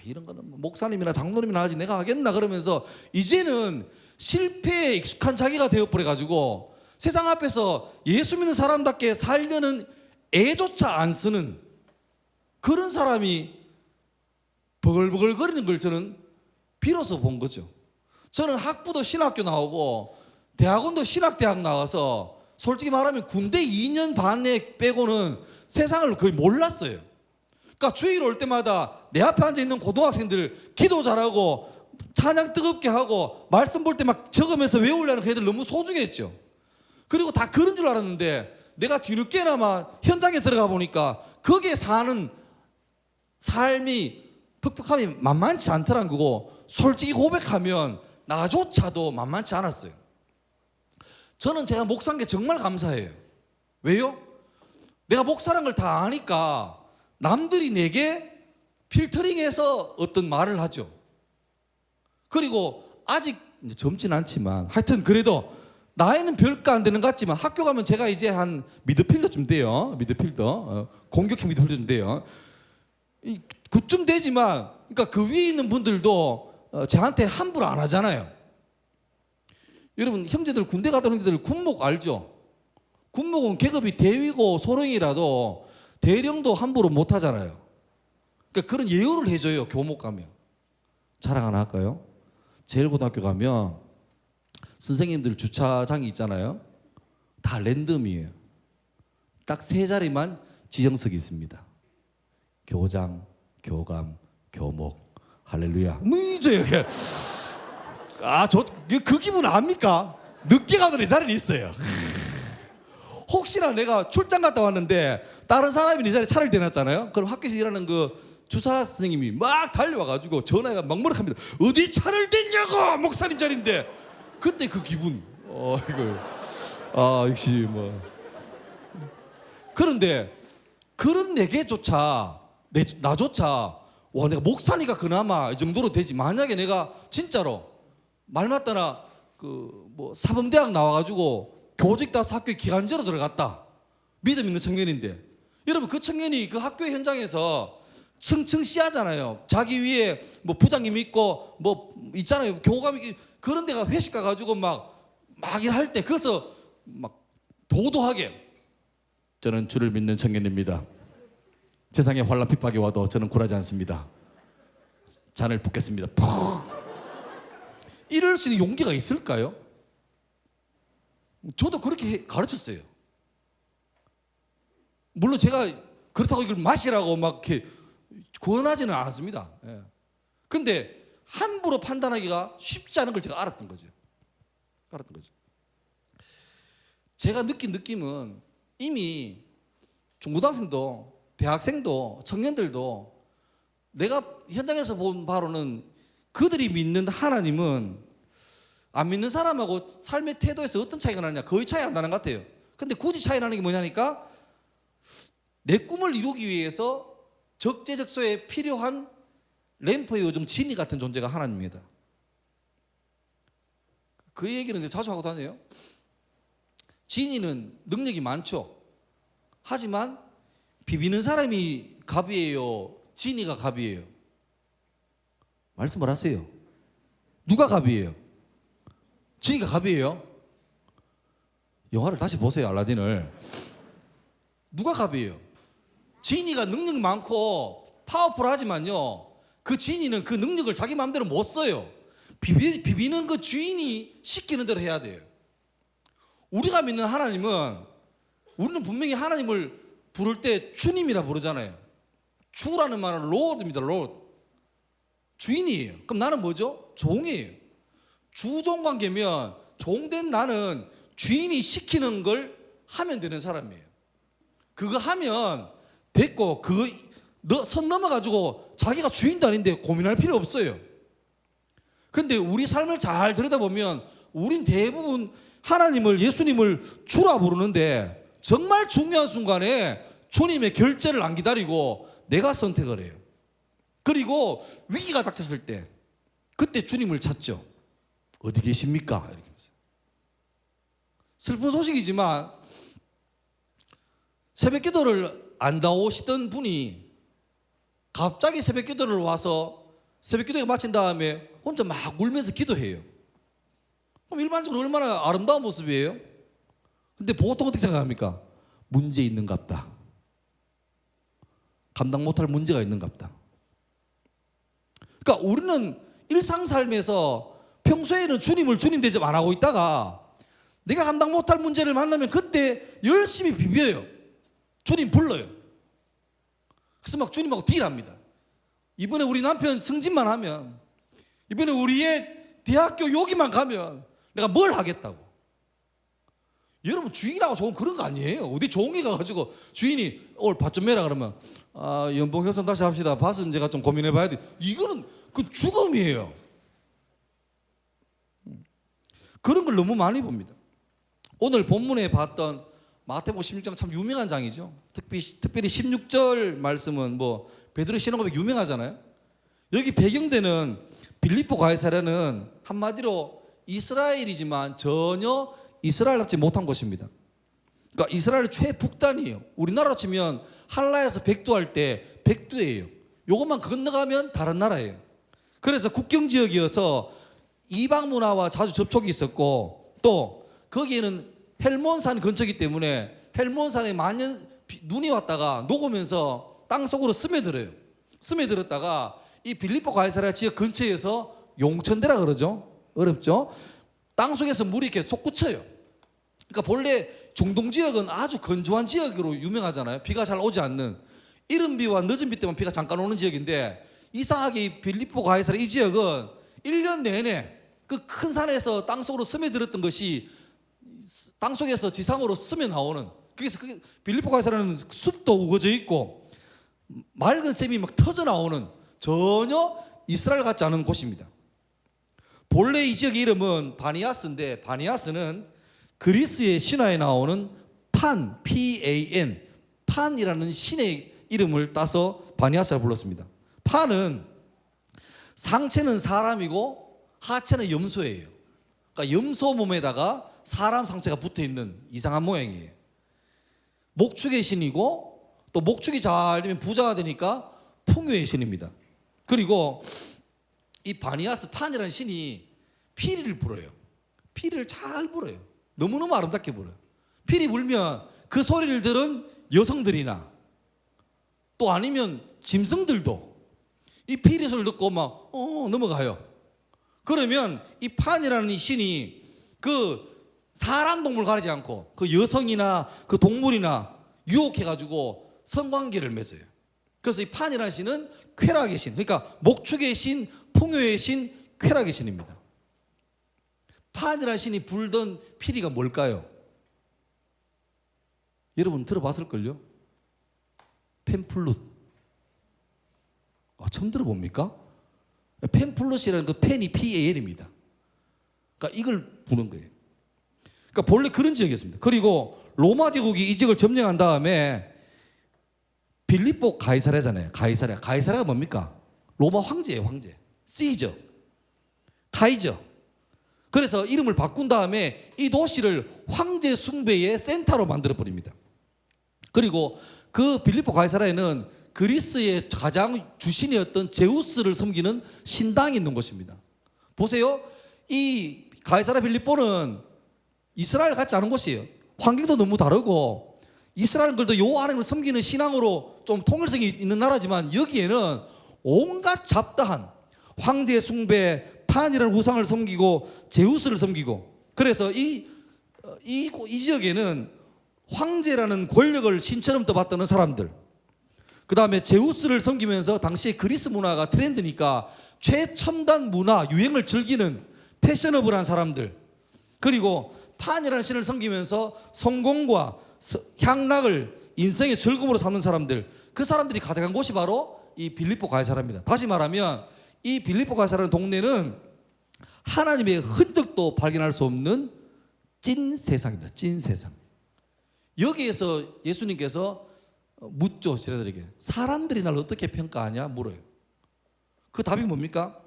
A: 이런 거는 목사님이나 장로님이나 하지 내가 하겠나 그러면서 이제는 실패에 익숙한 자기가 되어버려가지고 세상 앞에서 예수 믿는 사람답게 살려는 애조차 안 쓰는 그런 사람이 버글버글 거리는 걸 저는 비로소 본 거죠. 저는 학부도 신학교 나오고 대학원도 신학대학 나와서 솔직히 말하면 군대 2년 반 내 빼고는 세상을 거의 몰랐어요. 그러니까 주일 올 때마다 내 앞에 앉아있는 고등학생들 기도 잘하고 찬양 뜨겁게 하고 말씀 볼 때 막 적으면서 외우려는 그 애들 너무 소중했죠. 그리고 다 그런 줄 알았는데 내가 뒤늦게나마 현장에 들어가 보니까 거기에 사는 삶이 퍽퍽함이 만만치 않더란 거고 솔직히 고백하면 나조차도 만만치 않았어요. 저는 제가 목사인 게 정말 감사해요. 왜요? 내가 목사라는 걸 다 아니까 남들이 내게 필터링해서 어떤 말을 하죠. 그리고 아직 젊진 않지만 하여튼 그래도 나이는 별거 안 되는 것 같지만 학교 가면 제가 이제 한 미드필더쯤 돼요. 미드필더 공격형 미드필더쯤 돼요. 그쯤 되지만 그러니까 그 위에 있는 분들도 저한테 함부로 안 하잖아요. 여러분 형제들 군대 가던 형제들 군목 알죠? 군목은 계급이 대위고 소령이라도 대령도 함부로 못 하잖아요. 그러니까 그런 예우를 해줘요. 교목 가면. 자랑 하나 할까요? 제일고등학교 가면 선생님들 주차장이 있잖아요. 다 랜덤이에요. 딱 3자리만 지정석이 있습니다. 교장, 교감, 교목. 할렐루야. 이제 이렇게 그 기분 압니까? 늦게 가도 내 자리는 있어요. 혹시나 내가 출장 갔다 왔는데 다른 사람이 내 자리에 차를 대놨잖아요. 그럼 학교에서 일하는 그 주사 선생님이 막 달려와가지고 전화가 막무락합니다. 어디 차를 댔냐고 목사님 자리인데. 그때 그 기분 이거 역시 뭐 그런데 그런 내게조차 나조차 와 내가 목사니까 그나마 이 정도로 되지. 만약에 내가 진짜로 말 맞다나 그 뭐 사범대학 나와가지고 교직다 학교에 기간제로 들어갔다. 믿음 있는 청년인데 여러분 그 청년이 그 학교 현장에서 층층 씨하잖아요. 자기 위에 뭐 부장님 있고 뭐 있잖아요. 교감이 그런 데가 회식 가가지고 막 일할 때 거기서 막 도도하게 저는 주를 믿는 청년입니다. 세상에 환난 핍박이 와도 저는 굴하지 않습니다. 잔을 붓겠습니다. 푹. 이럴 수 있는 용기가 있을까요? 저도 그렇게 가르쳤어요. 물론 제가 그렇다고 이걸 마시라고 막 이렇게 권하지는 않았습니다. 근데 함부로 판단하기가 쉽지 않은 걸 제가 알았던 거죠. 제가 느낀 느낌은 이미 중고등학생도 대학생도 청년들도 내가 현장에서 본 바로는 그들이 믿는 하나님은 안 믿는 사람하고 삶의 태도에서 어떤 차이가 나느냐 거의 차이 안 나는 것 같아요. 근데 굳이 차이 나는 게 뭐냐니까 내 꿈을 이루기 위해서 적재적소에 필요한 램프의 요즘 진이 같은 존재가 하나님입니다. 그 얘기는 자주 하고 다녀요. 진이는 능력이 많죠. 하지만 비비는 사람이 갑이에요? 진이가 갑이에요? 말씀을 하세요. 누가 갑이에요? 진이가 갑이에요? 영화를 다시 보세요. 알라딘을. 누가 갑이에요? 진이가 능력 많고 파워풀하지만요 그 진이는 그 능력을 자기 마음대로 못 써요. 비비는 그 주인이 시키는 대로 해야 돼요. 우리가 믿는 하나님은 우리는 분명히 하나님을 부를 때 주님이라 부르잖아요. 주라는 말은 롤드입니다. 롤드. 주인이에요. 그럼 나는 뭐죠? 종이에요. 주종 관계면 종된 나는 주인이 시키는 걸 하면 되는 사람이에요. 그거 하면 됐고 그거 선 넘어가지고 자기가 주인도 아닌데 고민할 필요 없어요. 그런데 우리 삶을 잘 들여다보면 우린 대부분 하나님을 예수님을 주라 부르는데 정말 중요한 순간에 주님의 결재를 안 기다리고 내가 선택을 해요. 그리고 위기가 닥쳤을 때 그때 주님을 찾죠. 어디 계십니까? 이렇게 하면서. 슬픈 소식이지만 새벽 기도를 안 나오시던 분이 갑자기 새벽 기도를 와서 새벽 기도가 마친 다음에 혼자 막 울면서 기도해요. 그럼 일반적으로 얼마나 아름다운 모습이에요? 근데 보통 어떻게 생각합니까? 문제 있는갑다. 감당 못할 문제가 있는갑다. 그러니까 우리는 일상 삶에서 평소에는 주님을 주님 대접 안 하고 있다가 내가 감당 못할 문제를 만나면 그때 열심히 비벼요. 주님 불러요. 그래서 막 주님하고 딜합니다. 이번에 우리 남편 승진만 하면, 이번에 우리의 대학교 여기만 가면 내가 뭘 하겠다고. 여러분 주인하고 좋은 그런 거 아니에요. 어디 종이 가가지고 주인이 오늘 밭 좀 매라 그러면 연봉 협상 다시 합시다. 밭은 제가 좀 고민해 봐야 돼. 이거는 그 죽음이에요. 그런 걸 너무 많이 봅니다. 오늘 본문에 봤던 마태복음 16장 참 유명한 장이죠. 특별히 16절 말씀은 뭐 베드로 신앙고백 유명하잖아요. 여기 배경되는 빌립보 가이사랴는 한마디로 이스라엘이지만 전혀 이스라엘답지 못한 곳입니다. 그러니까 이스라엘 최북단이에요. 우리나라로 치면 한라에서 백두할 때 백두예요. 요것만 건너가면 다른 나라예요. 그래서 국경지역이어서 이방 문화와 자주 접촉이 있었고 또 거기에는 헬몬산 근처이기 때문에 헬몬산에 만년 눈이 왔다가 녹으면서 땅속으로 스며들어요. 스며들었다가 이 빌립보 가이사랴 지역 근처에서 용천대라 그러죠. 어렵죠. 땅속에서 물이 이렇게 솟구쳐요. 그러니까 본래 중동 지역은 아주 건조한 지역으로 유명하잖아요. 비가 잘 오지 않는, 이른 비와 늦은 비 때문에 비가 잠깐 오는 지역인데 이상하게 이 빌립보 가이사랴 이 지역은 1년 내내 그 큰 산에서 땅속으로 스며들었던 것이 땅속에서 지상으로 스며 나오는, 그래서 빌립보 가이사랴는 숲도 우거져 있고 맑은 샘이 막 터져 나오는 전혀 이스라엘 같지 않은 곳입니다. 본래 이 지역의 이름은 바니아스인데 바니아스는 그리스의 신화에 나오는 판, P-A-N, 판이라는 신의 이름을 따서 바니아스라 불렀습니다. 판은 상체는 사람이고 하체는 염소예요. 그러니까 염소 몸에다가 사람 상체가 붙어있는 이상한 모양이에요. 목축의 신이고 또 목축이 잘 되면 부자가 되니까 풍요의 신입니다. 그리고 이 바니아스 판이라는 신이 피리를 불어요. 피리를 잘 불어요. 너무너무 아름답게 불어요. 피리 불면 그 소리를 들은 여성들이나 또 아니면 짐승들도 이 피리 소리를 듣고 막 넘어가요. 그러면 이 판이라는 이 신이 그 사람 동물 가리지 않고 그 여성이나 그 동물이나 유혹해가지고 성관계를 맺어요. 그래서 이 판이라는 신은 쾌락의 신, 그러니까 목축의 신, 풍요의 신, 쾌락의 신입니다. 판이라는 신이 불던 피리가 뭘까요? 여러분 들어봤을걸요? 펜플룻. 처음 들어봅니까? 펜플룻이라는 그 펜이 P-A-N입니다. 그러니까 이걸 부는 거예요. 그러니까 본래 그런 지역이었습니다. 그리고 로마 제국이 이 지역을 점령한 다음에 빌립보 가이사랴잖아요. 가이사랴가 뭡니까? 로마 황제예요. 황제. 시저, 카이저. 그래서 이름을 바꾼 다음에 이 도시를 황제 숭배의 센터로 만들어버립니다. 그리고 그 빌립보 가이사랴에는 그리스의 가장 주신이었던 제우스를 섬기는 신당이 있는 곳입니다. 보세요. 이 가이사랴 빌립보는 이스라엘 같지 않은 곳이에요. 환경도 너무 다르고 이스라엘들도 요 하나님을 섬기는 신앙으로 좀 통일성이 있는 나라지만 여기에는 온갖 잡다한 황제 숭배, 판이라는 우상을 섬기고 제우스를 섬기고, 그래서 이 이 지역에는 황제라는 권력을 신처럼 떠받드는 사람들, 그 다음에 제우스를 섬기면서 당시에 그리스 문화가 트렌드니까 최첨단 문화 유행을 즐기는 패셔너블한 사람들, 그리고 판이라는 신을 섬기면서 성공과 향락을 인생의 즐거움으로 삼는 사람들, 그 사람들이 가득한 곳이 바로 이 빌립보 가이사라입니다. 다시 말하면 이 빌립보 가이사라는 동네는 하나님의 흔적도 발견할 수 없는 찐 세상입니다. 찐 세상. 여기에서 예수님께서 묻죠. 제자들에게 사람들이 날 어떻게 평가하냐 물어요. 그 답이 뭡니까?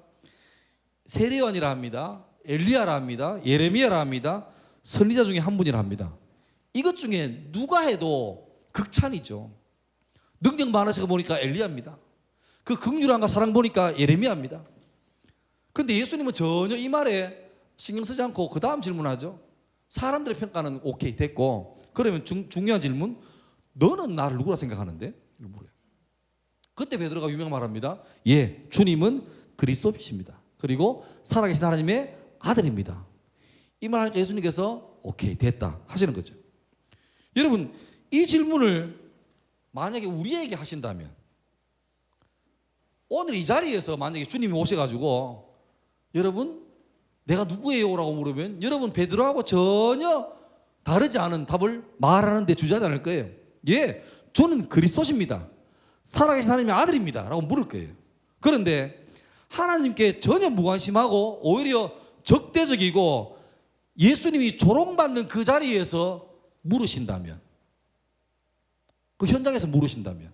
A: 세례요한이라 합니다. 엘리야라 합니다. 예레미야라 합니다. 선지자 중에 한 분이라 합니다. 이것 중에 누가 해도 극찬이죠. 능력 많으시고 보니까 엘리야입니다. 그 긍휼함과 사랑 보니까 예레미야입니다. 근데 예수님은 전혀 이 말에 신경 쓰지 않고 그 다음 질문하죠. 사람들의 평가는 오케이 됐고, 그러면 중요한 질문, 너는 나를 누구라 생각하는데? 이걸 물어요. 그때 베드로가 유명한 말합니다. 예, 주님은 그리스도이십니다. 그리고 살아계신 하나님의 아들입니다. 이 말 하니까 예수님께서 오케이 됐다 하시는 거죠. 여러분, 이 질문을 만약에 우리에게 하신다면, 오늘 이 자리에서 만약에 주님이 오셔가지고 여러분 내가 누구예요? 라고 물으면 여러분 베드로하고 전혀 다르지 않은 답을 말하는데 주저하지 않을 거예요. 예, 저는 그리스도십니다. 살아계신 하나님의 아들입니다. 라고 물을 거예요. 그런데 하나님께 전혀 무관심하고 오히려 적대적이고 예수님이 조롱받는 그 자리에서 물으신다면, 그 현장에서 물으신다면,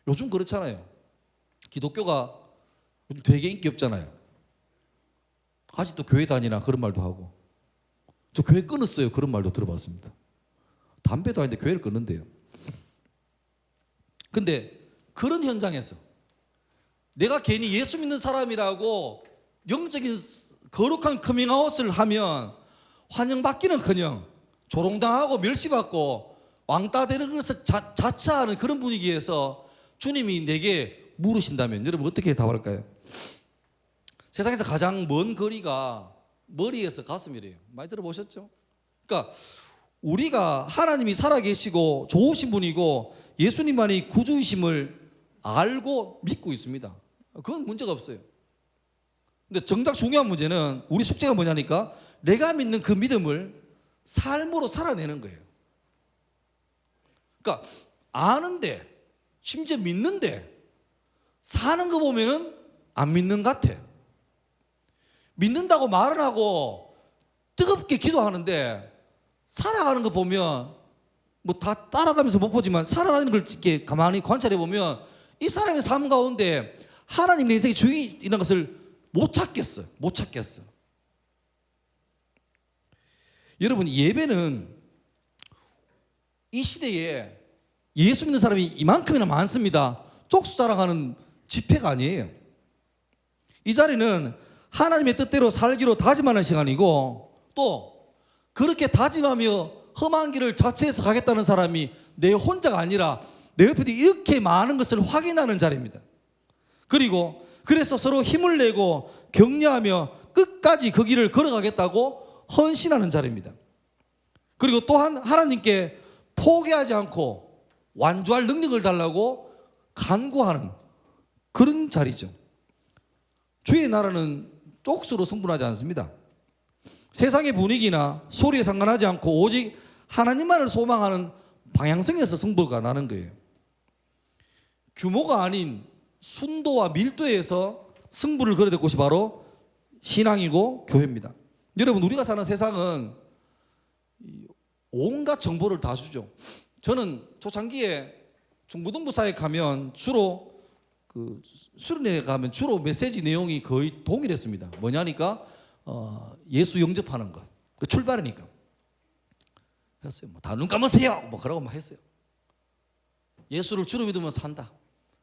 A: 요즘 그렇잖아요. 기독교가 요즘 되게 인기 없잖아요. 아직도 교회 다니나 그런 말도 하고, 저 교회 끊었어요 그런 말도 들어봤습니다. 담배도 아닌데 교회를 끊는데요. 근데 그런 현장에서 내가 괜히 예수 믿는 사람이라고 영적인 거룩한 커밍아웃을 하면 환영받기는커녕 조롱당하고 멸시받고 왕따 되는 것을 자처하는 그런 분위기에서 주님이 내게 물으신다면 여러분 어떻게 답할까요? 세상에서 가장 먼 거리가 머리에서 가슴이래요. 많이 들어보셨죠? 그러니까 우리가 하나님이 살아계시고 좋으신 분이고 예수님만이 구주이심을 알고 믿고 있습니다. 그건 문제가 없어요. 근데 정작 중요한 문제는 우리 숙제가 뭐냐니까 내가 믿는 그 믿음을 삶으로 살아내는 거예요. 그러니까 아는데 심지어 믿는데 사는 거 보면은 안 믿는 것 같아. 믿는다고 말을 하고 뜨겁게 기도하는데 살아가는 거 보면 뭐 다 따라가면서 못 보지만 살아가는 걸 이렇게 가만히 관찰해 보면 이 사람의 삶 가운데 하나님 내 인생의 주인이라는 것을 못 찾겠어. 못 찾겠어. 여러분, 예배는 이 시대에 예수 믿는 사람이 이만큼이나 많습니다. 쪽수 자랑하는 집회가 아니에요. 이 자리는 하나님의 뜻대로 살기로 다짐하는 시간이고, 또 그렇게 다짐하며 험한 길을 자처해서 가겠다는 사람이 내 혼자가 아니라 내 옆에도 이렇게 많은 것을 확인하는 자리입니다. 그리고 그래서 서로 힘을 내고 격려하며 끝까지 그 길을 걸어가겠다고 헌신하는 자리입니다. 그리고 또한 하나님께 포기하지 않고 완주할 능력을 달라고 간구하는 그런 자리죠. 주의 나라는 쪽수로 승분하지 않습니다. 세상의 분위기나 소리에 상관하지 않고 오직 하나님만을 소망하는 방향성에서 승부가 나는 거예요. 규모가 아닌 순도와 밀도에서 승부를 걸어야 될 곳이 바로 신앙이고 교회입니다. 여러분, 우리가 사는 세상은 온갖 정보를 다 주죠. 저는 초창기에 중고등부 사회 가면 주로 수련회에 가면 주로 메시지 내용이 거의 동일했습니다. 뭐냐니까 예수 영접하는 것, 출발이니까 했어요. 뭐 다 눈 감으세요. 뭐 그러고 막 했어요. 예수를 주로 믿으면 산다.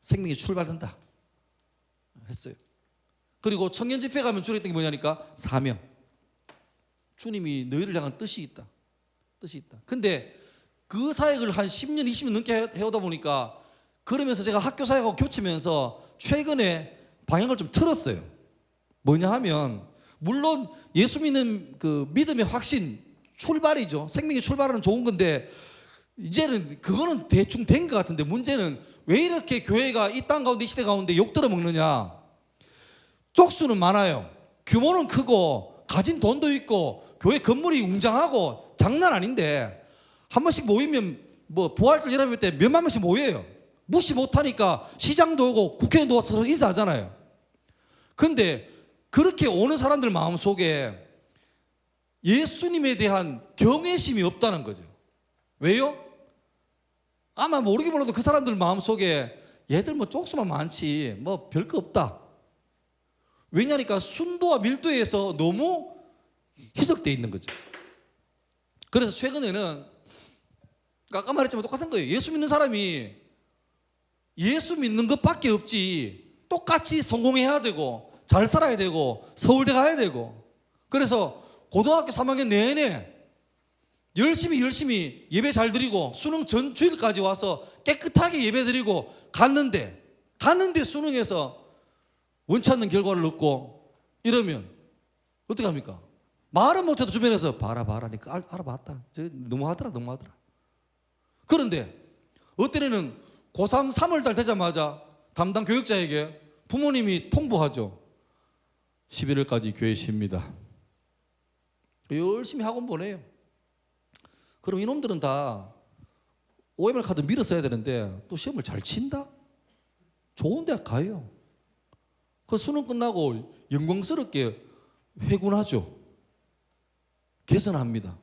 A: 생명이 출발한다. 했어요. 그리고 청년 집회 가면 주로 했던 게 뭐냐니까 사명. 주님이 너희를 향한 뜻이 있다. 뜻이 있다. 근데 그 사역을 한 10년, 20년 넘게 해오다 보니까 그러면서 제가 학교 사역하고 겹치면서 최근에 방향을 좀 틀었어요. 뭐냐 하면 물론 예수 믿는 그 믿음의 확신 출발이죠. 생명의 출발은 좋은 건데 이제는 그거는 대충 된 것 같은데 문제는 왜 이렇게 교회가 이 땅 가운데 이 시대 가운데 욕 들어먹느냐. 쪽수는 많아요. 규모는 크고 가진 돈도 있고 교회 건물이 웅장하고 장난 아닌데 한 번씩 모이면 뭐 부활절 여러분 때 몇만 명씩 모여요. 무시 못하니까 시장도 오고 국회의원도 와서 서로 인사하잖아요. 근데 그렇게 오는 사람들 마음속에 예수님에 대한 경외심이 없다는 거죠. 왜요? 아마 모르긴 몰라도 그 사람들 마음속에 얘들 뭐 쪽수만 많지 뭐 별거 없다. 왜냐니까 순도와 밀도에서 너무 희석되어 있는 거죠. 그래서 최근에는 아까 말했지만 똑같은 거예요. 예수 믿는 사람이 예수 믿는 것밖에 없지 똑같이 성공해야 되고 잘 살아야 되고 서울대 가야 되고 그래서 고등학교 3학년 내내 열심히 예배 잘 드리고 수능 전 주일까지 와서 깨끗하게 예배 드리고 갔는데 수능에서 원치 않는 결과를 얻고 이러면 어떻게 합니까? 말은 못해도 주변에서 봐라 니까 알아봤다. 너무하더라. 그런데 어떤 애는 고3 3월달 되자마자 담당 교육자에게 부모님이 통보하죠. 11월까지 교회 쉽니다. 열심히 학원 보내요. 그럼 이놈들은 다 OMR 카드 밀어 써야 되는데 또 시험을 잘 친다? 좋은 대학 가요. 그 수능 끝나고 영광스럽게 회군하죠. 개선합니다.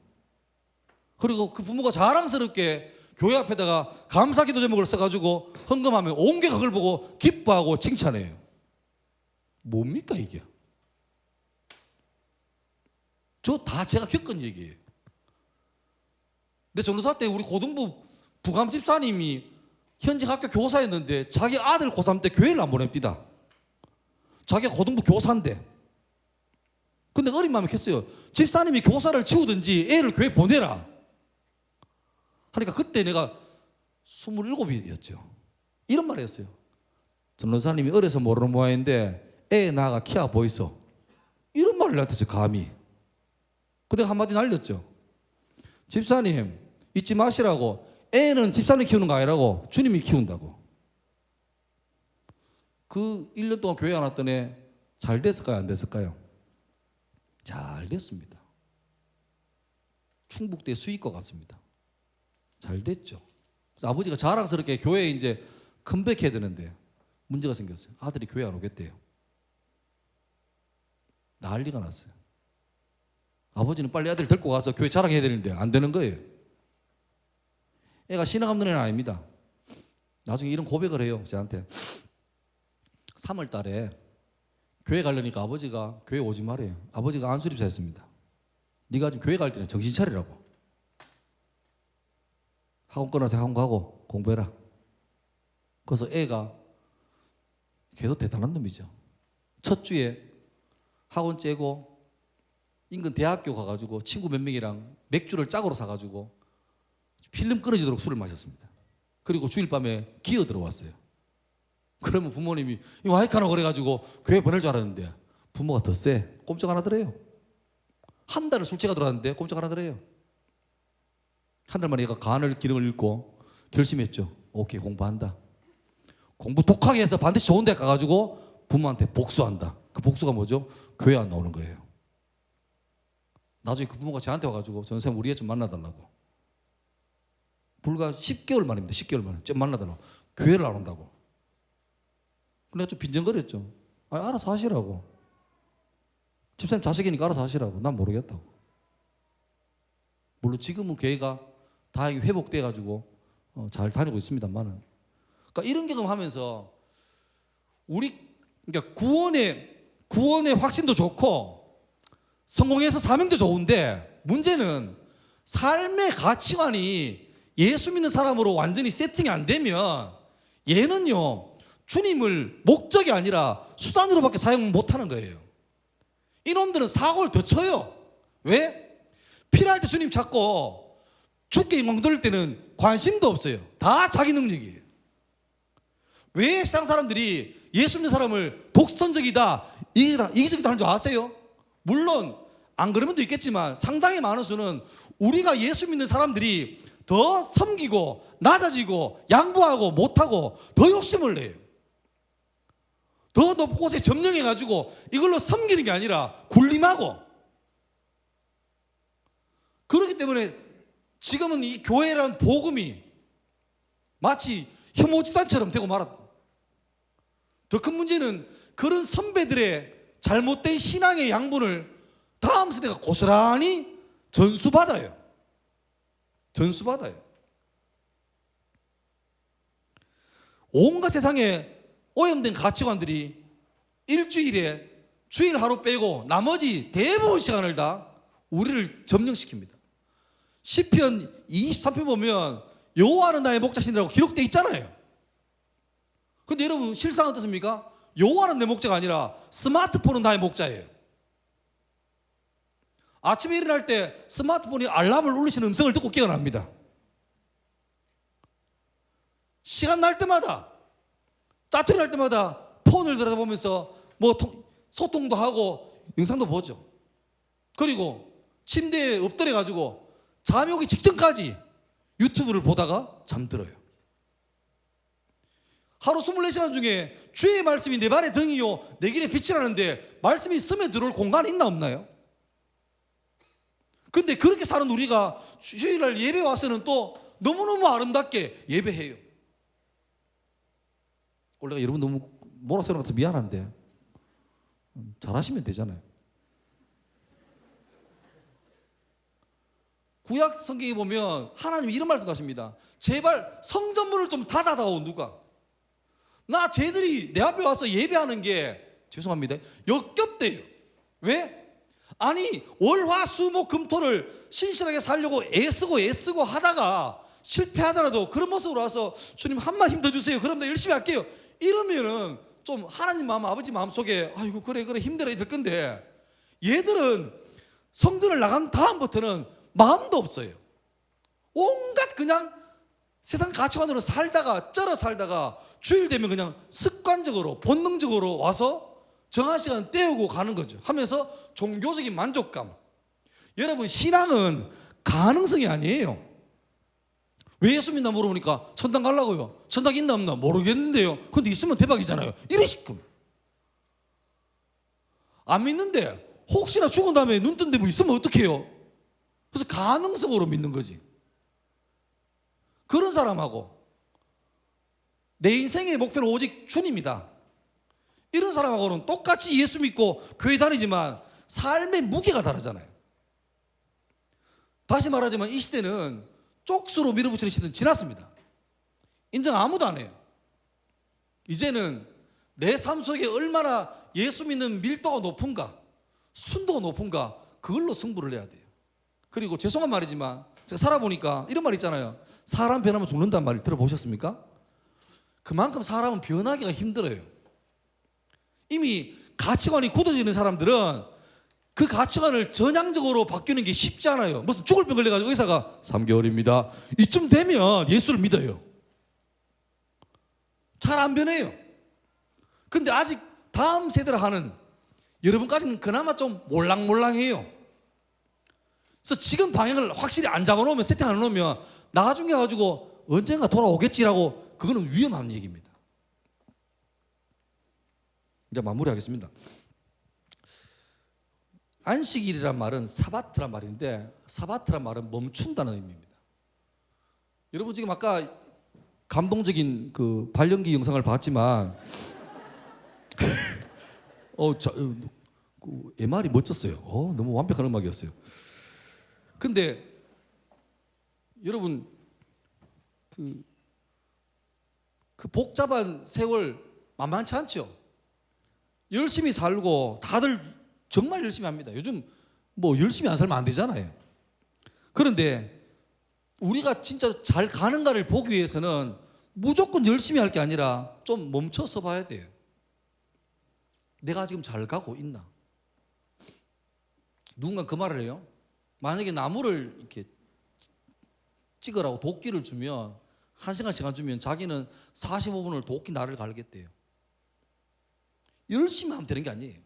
A: 그리고 그 부모가 자랑스럽게 교회 앞에다가 감사기도 제목을 써가지고 헌금하면 온 게 그걸 보고 기뻐하고 칭찬해요. 뭡니까 이게? 저 다 제가 겪은 얘기예요. 근데 전도사 때 우리 고등부 부감 집사님이 현직 학교 교사였는데 자기 아들 고3 때 교회를 안 보냅디다. 자기가 고등부 교사인데. 근데 어린 마음에 했어요. 집사님이 교사를 치우든지 애를 교회 보내라. 하니까 그때 내가 27이었죠. 이런 말을 했어요. 전도사님이 어려서 모르는 모양인데 애 낳아가 키가 보이소. 이런 말을 나한테 했어요. 감히. 그래 한마디 날렸죠. 집사님 잊지 마시라고. 애는 집사님 키우는 거 아니라고. 주님이 키운다고. 그 1년 동안 교회 안 왔던 애 잘 됐을까요? 안 됐을까요? 잘 됐습니다. 충북대 수의과 같습니다. 잘 됐죠. 그래서 아버지가 자랑스럽게 교회에 이제 컴백해야 되는데 문제가 생겼어요. 아들이 교회 안 오겠대요. 난리가 났어요. 아버지는 빨리 아들 데리고 가서 교회 자랑해야 되는데 안 되는 거예요. 애가 신앙 없는 애는 아닙니다. 나중에 이런 고백을 해요. 저한테 3월 달에 교회 가려니까 아버지가 교회 오지 말아요. 아버지가 안수립사 했습니다. 네가 지금 교회 갈 때는 정신 차리라고. 학원 끊어서 학원 가고 공부해라. 그래서 애가 계속 대단한 놈이죠. 첫 주에 학원 째고 인근 대학교 가가지고 친구 몇 명이랑 맥주를 짝으로 사가지고 필름 끊어지도록 술을 마셨습니다. 그리고 주일 밤에 기어 들어왔어요. 그러면 부모님이 이거 하이카나 그래가지고 교회 보낼 줄 알았는데 부모가 더 세. 꼼짝 안 하더래요. 한 달을 술제가 들어왔는데 꼼짝 안 하더래요. 한 달 만에 얘가 간을 기능을 읽고 결심했죠. 오케이 공부한다. 공부 독하게 해서 반드시 좋은 데 가가지고 부모한테 복수한다. 그 복수가 뭐죠? 교회 안 나오는 거예요. 나중에 그 부모가 저한테 와가지고 전선생님 우리 애 좀 만나달라고. 불과 10개월 만입니다. 10개월 만에 좀 만나달라고. 교회를 안 온다고. 내가 좀 빈정거렸죠. 아니, 알아서 하시라고. 집사님 자식이니까 알아서 하시라고. 난 모르겠다고. 물론 지금은 교회가 다 회복돼가지고 잘 다니고 있습니다만은. 그러니까 이런 경험하면서 우리 그러니까 구원의 확신도 좋고 성공해서 사명도 좋은데 문제는 삶의 가치관이 예수 믿는 사람으로 완전히 세팅이 안 되면 얘는요 주님을 목적이 아니라 수단으로밖에 사용 못하는 거예요. 이놈들은 사고를 더 쳐요. 왜? 필요할 때 주님 찾고 죽게 멍 돌릴 때는 관심도 없어요. 다 자기 능력이에요. 왜 세상 사람들이 예수 믿는 사람을 독선적이다, 이기적이다 하는 줄 아세요? 물론 안 그런 분도 있겠지만 상당히 많은 수는 우리가 예수 믿는 사람들이 더 섬기고 낮아지고 양보하고 못하고 더 욕심을 내요. 더 높은 곳에 점령해가지고 이걸로 섬기는 게 아니라 군림하고. 그렇기 때문에 지금은 이 교회라는 복음이 마치 혐오집단처럼 되고 말았다. 더 큰 문제는 그런 선배들의 잘못된 신앙의 양분을 다음 세대가 고스란히 전수받아요. 전수받아요. 온갖 세상에 오염된 가치관들이 일주일에 주일 하루 빼고 나머지 대부분 시간을 다 우리를 점령시킵니다. 시편 23편 보면 여호와는 나의 목자신이라고 기록되어 있잖아요. 근데 여러분 실상은 어떻습니까? 여호와는 내 목자가 아니라 스마트폰은 나의 목자예요. 아침에 일어날 때 스마트폰이 알람을 울리시는 음성을 듣고 깨어납니다. 시간 날 때마다, 짜투리 날 때마다 폰을 들여다보면서 뭐 소통도 하고 영상도 보죠. 그리고 침대에 엎드려가지고 잠이 오기 직전까지 유튜브를 보다가 잠들어요. 하루 24시간 중에 주의 말씀이 내 발의 등이요 내 길에 빛이라는데 말씀이 스며 들어올 공간이 있나 없나요? 근데 그렇게 사는 우리가 주일날 예배 와서는 또 너무너무 아름답게 예배해요. 원래 여러분 너무 몰아세워서 미안한데 잘하시면 되잖아요. 구약 성경에 보면 하나님이 이런 말씀 하십니다. 제발 성전문을 좀 닫아다오. 누가? 나 쟤들이 내 앞에 와서 예배하는 게 죄송합니다 역겹대요. 왜? 아니 월화수목금토를 신실하게 살려고 애쓰고 하다가 실패하더라도 그런 모습으로 와서 주님 한번 힘 더 주세요. 그럼 나 열심히 할게요. 이러면은 좀 하나님 마음 아버지 마음속에 아이고 그래 힘들어야 될 건데 얘들은 성전을 나간 다음부터는 마음도 없어요. 온갖 그냥 세상 가치관으로 살다가 쩔어 살다가 주일 되면 그냥 습관적으로 본능적으로 와서 정한 시간 때우고 가는 거죠. 하면서 종교적인 만족감. 여러분 신앙은 가능성이 아니에요. 왜 예수 믿나 물어보니까 천당 가려고요. 천당 있나 없나 모르겠는데요. 근데 있으면 대박이잖아요. 이러시끔 안 믿는데 혹시나 죽은 다음에 눈 뜬 데 뭐 있으면 어떡해요? 그래서 가능성으로 믿는 거지. 그런 사람하고 내 인생의 목표는 오직 주님이다. 이런 사람하고는 똑같이 예수 믿고 교회 다니지만 삶의 무게가 다르잖아요. 다시 말하자면 이 시대는 쪽수로 밀어붙이는 시대는 지났습니다. 인정 아무도 안 해요. 이제는 내 삶 속에 얼마나 예수 믿는 밀도가 높은가, 순도가 높은가, 그걸로 승부를 해야 돼요. 그리고 죄송한 말이지만 제가 살아보니까 이런 말 있잖아요. 사람 변하면 죽는다는 말 들어보셨습니까? 그만큼 사람은 변하기가 힘들어요. 이미 가치관이 굳어지는 사람들은 그 가치관을 전향적으로 바뀌는 게 쉽지 않아요. 무슨 죽을 병 걸려가지고 의사가 3개월입니다. 이쯤 되면 예수를 믿어요. 잘 안 변해요. 근데 아직 다음 세대라 하는 여러분까지는 그나마 좀 몰랑몰랑해요. 그래서 지금 방향을 확실히 안 잡아놓으면, 세팅 안 해놓으면 나중에 가지고 언젠가 돌아오겠지라고, 그거는 위험한 얘기입니다. 이제 마무리하겠습니다. 안식일이란 말은 사바트란 말인데, 사바트란 말은 멈춘다는 의미입니다. 여러분 지금 아까 감동적인 그 발연기 영상을 봤지만 그 MR이 멋졌어요. 너무 완벽한 음악이었어요. 근데 여러분 그 복잡한 세월 만만치 않죠? 열심히 살고 다들 정말 열심히 합니다. 요즘 뭐 열심히 안 살면 안 되잖아요. 그런데 우리가 진짜 잘 가는가를 보기 위해서는 무조건 열심히 할 게 아니라 좀 멈춰서 봐야 돼요. 내가 지금 잘 가고 있나? 누군가 그 말을 해요. 만약에 나무를 이렇게 찍으라고 도끼를 주면 1시간 시간 주면 자기는 45분을 도끼 나를 갈겠대요. 열심히 하면 되는 게 아니에요.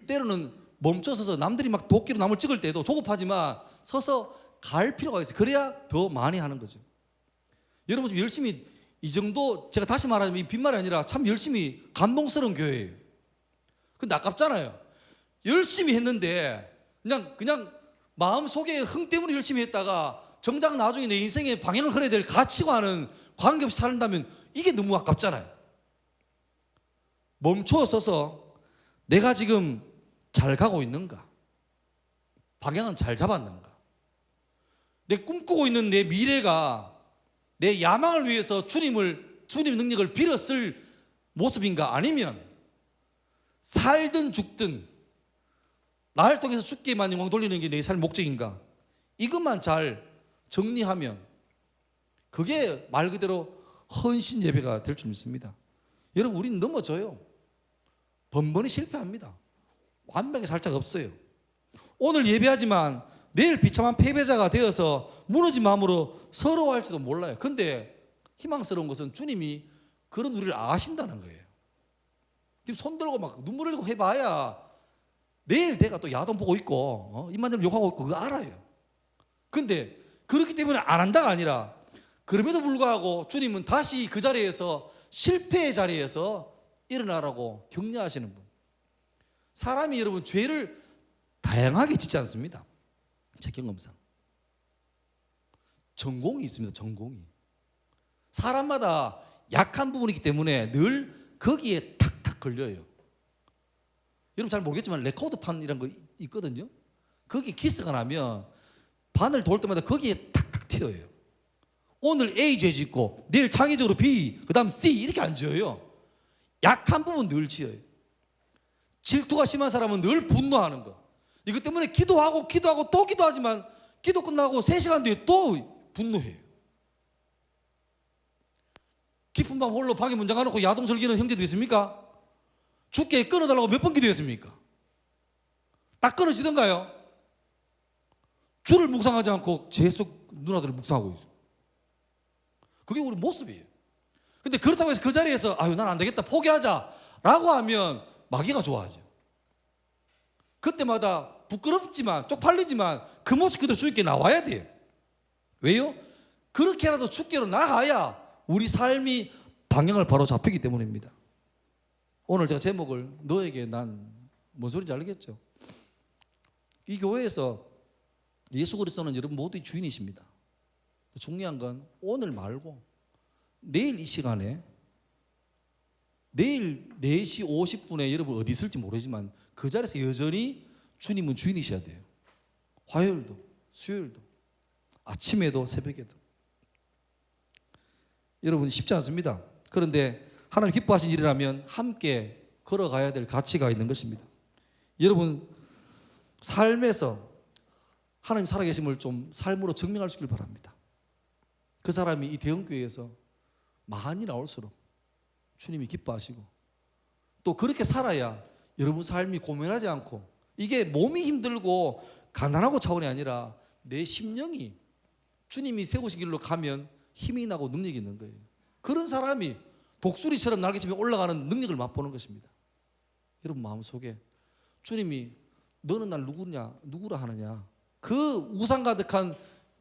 A: 때로는 멈춰 서서 남들이 막 도끼로 남을 찍을 때도 조급하지만 서서 갈 필요가 있어요. 그래야 더 많이 하는 거죠. 여러분 좀 열심히 이 정도 제가 다시 말하자면 이 빈말이 아니라 참 열심히 감동스러운 교회예요. 근데 아깝잖아요. 열심히 했는데 그냥 마음속에 흥 때문에 열심히 했다가 정작 나중에 내 인생의 방향을 걸어야 될 가치관은 관계없이 살다면 이게 너무 아깝잖아요. 멈춰 서서 내가 지금 잘 가고 있는가? 방향은 잘 잡았는가? 내 꿈꾸고 있는 내 미래가 내 야망을 위해서 주님의 능력을 빌었을 모습인가? 아니면 살든 죽든 나를 통해서 주께만 영광 돌리는 게 내 삶 목적인가? 이것만 잘 정리하면 그게 말 그대로 헌신 예배가 될 줄 믿습니다. 여러분 우리는 넘어져요. 번번이 실패합니다. 완벽히 살짝 없어요. 오늘 예배하지만 내일 비참한 패배자가 되어서 무너진 마음으로 서러워할지도 몰라요. 근데 희망스러운 것은 주님이 그런 우리를 아신다는 거예요. 지금 손들고 막 눈물 흘리고 해봐야 내일 내가 또 야동 보고 있고 입만 대면 욕하고 있고 그거 알아요. 근데 그렇기 때문에 안 한다가 아니라 그럼에도 불구하고 주님은 다시 그 자리에서 실패의 자리에서 일어나라고 격려하시는 분. 사람이 여러분 죄를 다양하게 짓지 않습니다. 제 경험상 전공이 있습니다. 전공이 사람마다 약한 부분이기 때문에 늘 거기에 탁탁 걸려요. 여러분 잘 모르겠지만 레코드판 이런 거 있거든요. 거기 키스가 나면 바늘 돌 때마다 거기에 탁탁 튀어요. 오늘 A 죄 짓고 내일 창의적으로 B 그 다음 C 이렇게 안 지어요. 약한 부분 늘 지어요. 질투가 심한 사람은 늘 분노하는 거. 이것 때문에 기도하고 또 기도하지만 기도 끝나고 3시간 뒤에 또 분노해요. 깊은 밤 홀로 방에 문 잠가놓고 야동 즐기는 형제도 있습니까? 주께 끊어달라고 몇 번 기도했습니까? 딱 끊어지던가요? 주를 묵상하지 않고 제 속 누나들을 묵상하고 있어요. 그게 우리 모습이에요. 근데 그렇다고 해서 그 자리에서 아유 난 안 되겠다 포기하자 라고 하면 마귀가 좋아하죠. 그때마다 부끄럽지만 쪽팔리지만 그 모습 그대로 주님께 나와야 돼요. 왜요? 그렇게라도 주께로 나가야 우리 삶이 방향을 바로 잡히기 때문입니다. 오늘 제가 제목을 너에게 난 뭔 소리인지 알겠죠? 이 교회에서 예수 그리스도는 여러분 모두의 주인이십니다. 중요한 건 오늘 말고 내일 이 시간에 내일 4시 50분에 여러분 어디 있을지 모르지만 그 자리에서 여전히 주님은 주인이셔야 돼요. 화요일도 수요일도 아침에도 새벽에도. 여러분 쉽지 않습니다. 그런데 하나님 기뻐하신 일이라면 함께 걸어가야 될 가치가 있는 것입니다. 여러분 삶에서 하나님 살아계심을 좀 삶으로 증명할 수 있길 바랍니다. 그 사람이 이 대형교회에서 많이 나올수록 주님이 기뻐하시고 또 그렇게 살아야 여러분 삶이 고민하지 않고 이게 몸이 힘들고 가난하고 차원이 아니라 내 심령이 주님이 세우신 길로 가면 힘이 나고 능력이 있는 거예요. 그런 사람이 독수리처럼 날개치며 올라가는 능력을 맛보는 것입니다. 여러분 마음속에 주님이 너는 날 누구라 하느냐 그 우상 가득한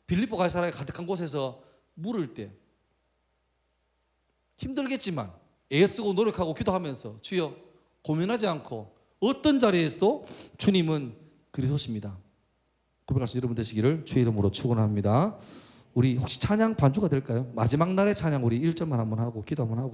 A: 빌립보 가이사라에 가득한 곳에서 물을 때 힘들겠지만 애쓰고 노력하고 기도하면서 주여 고민하지 않고 어떤 자리에서도 주님은 그리스도십니다. 고백할 수 여러분 되시기를 주의 이름으로 축원합니다. 우리 혹시 찬양 반주가 될까요? 마지막 날의 찬양 우리 1절만 한번 하고 기도 한번 하고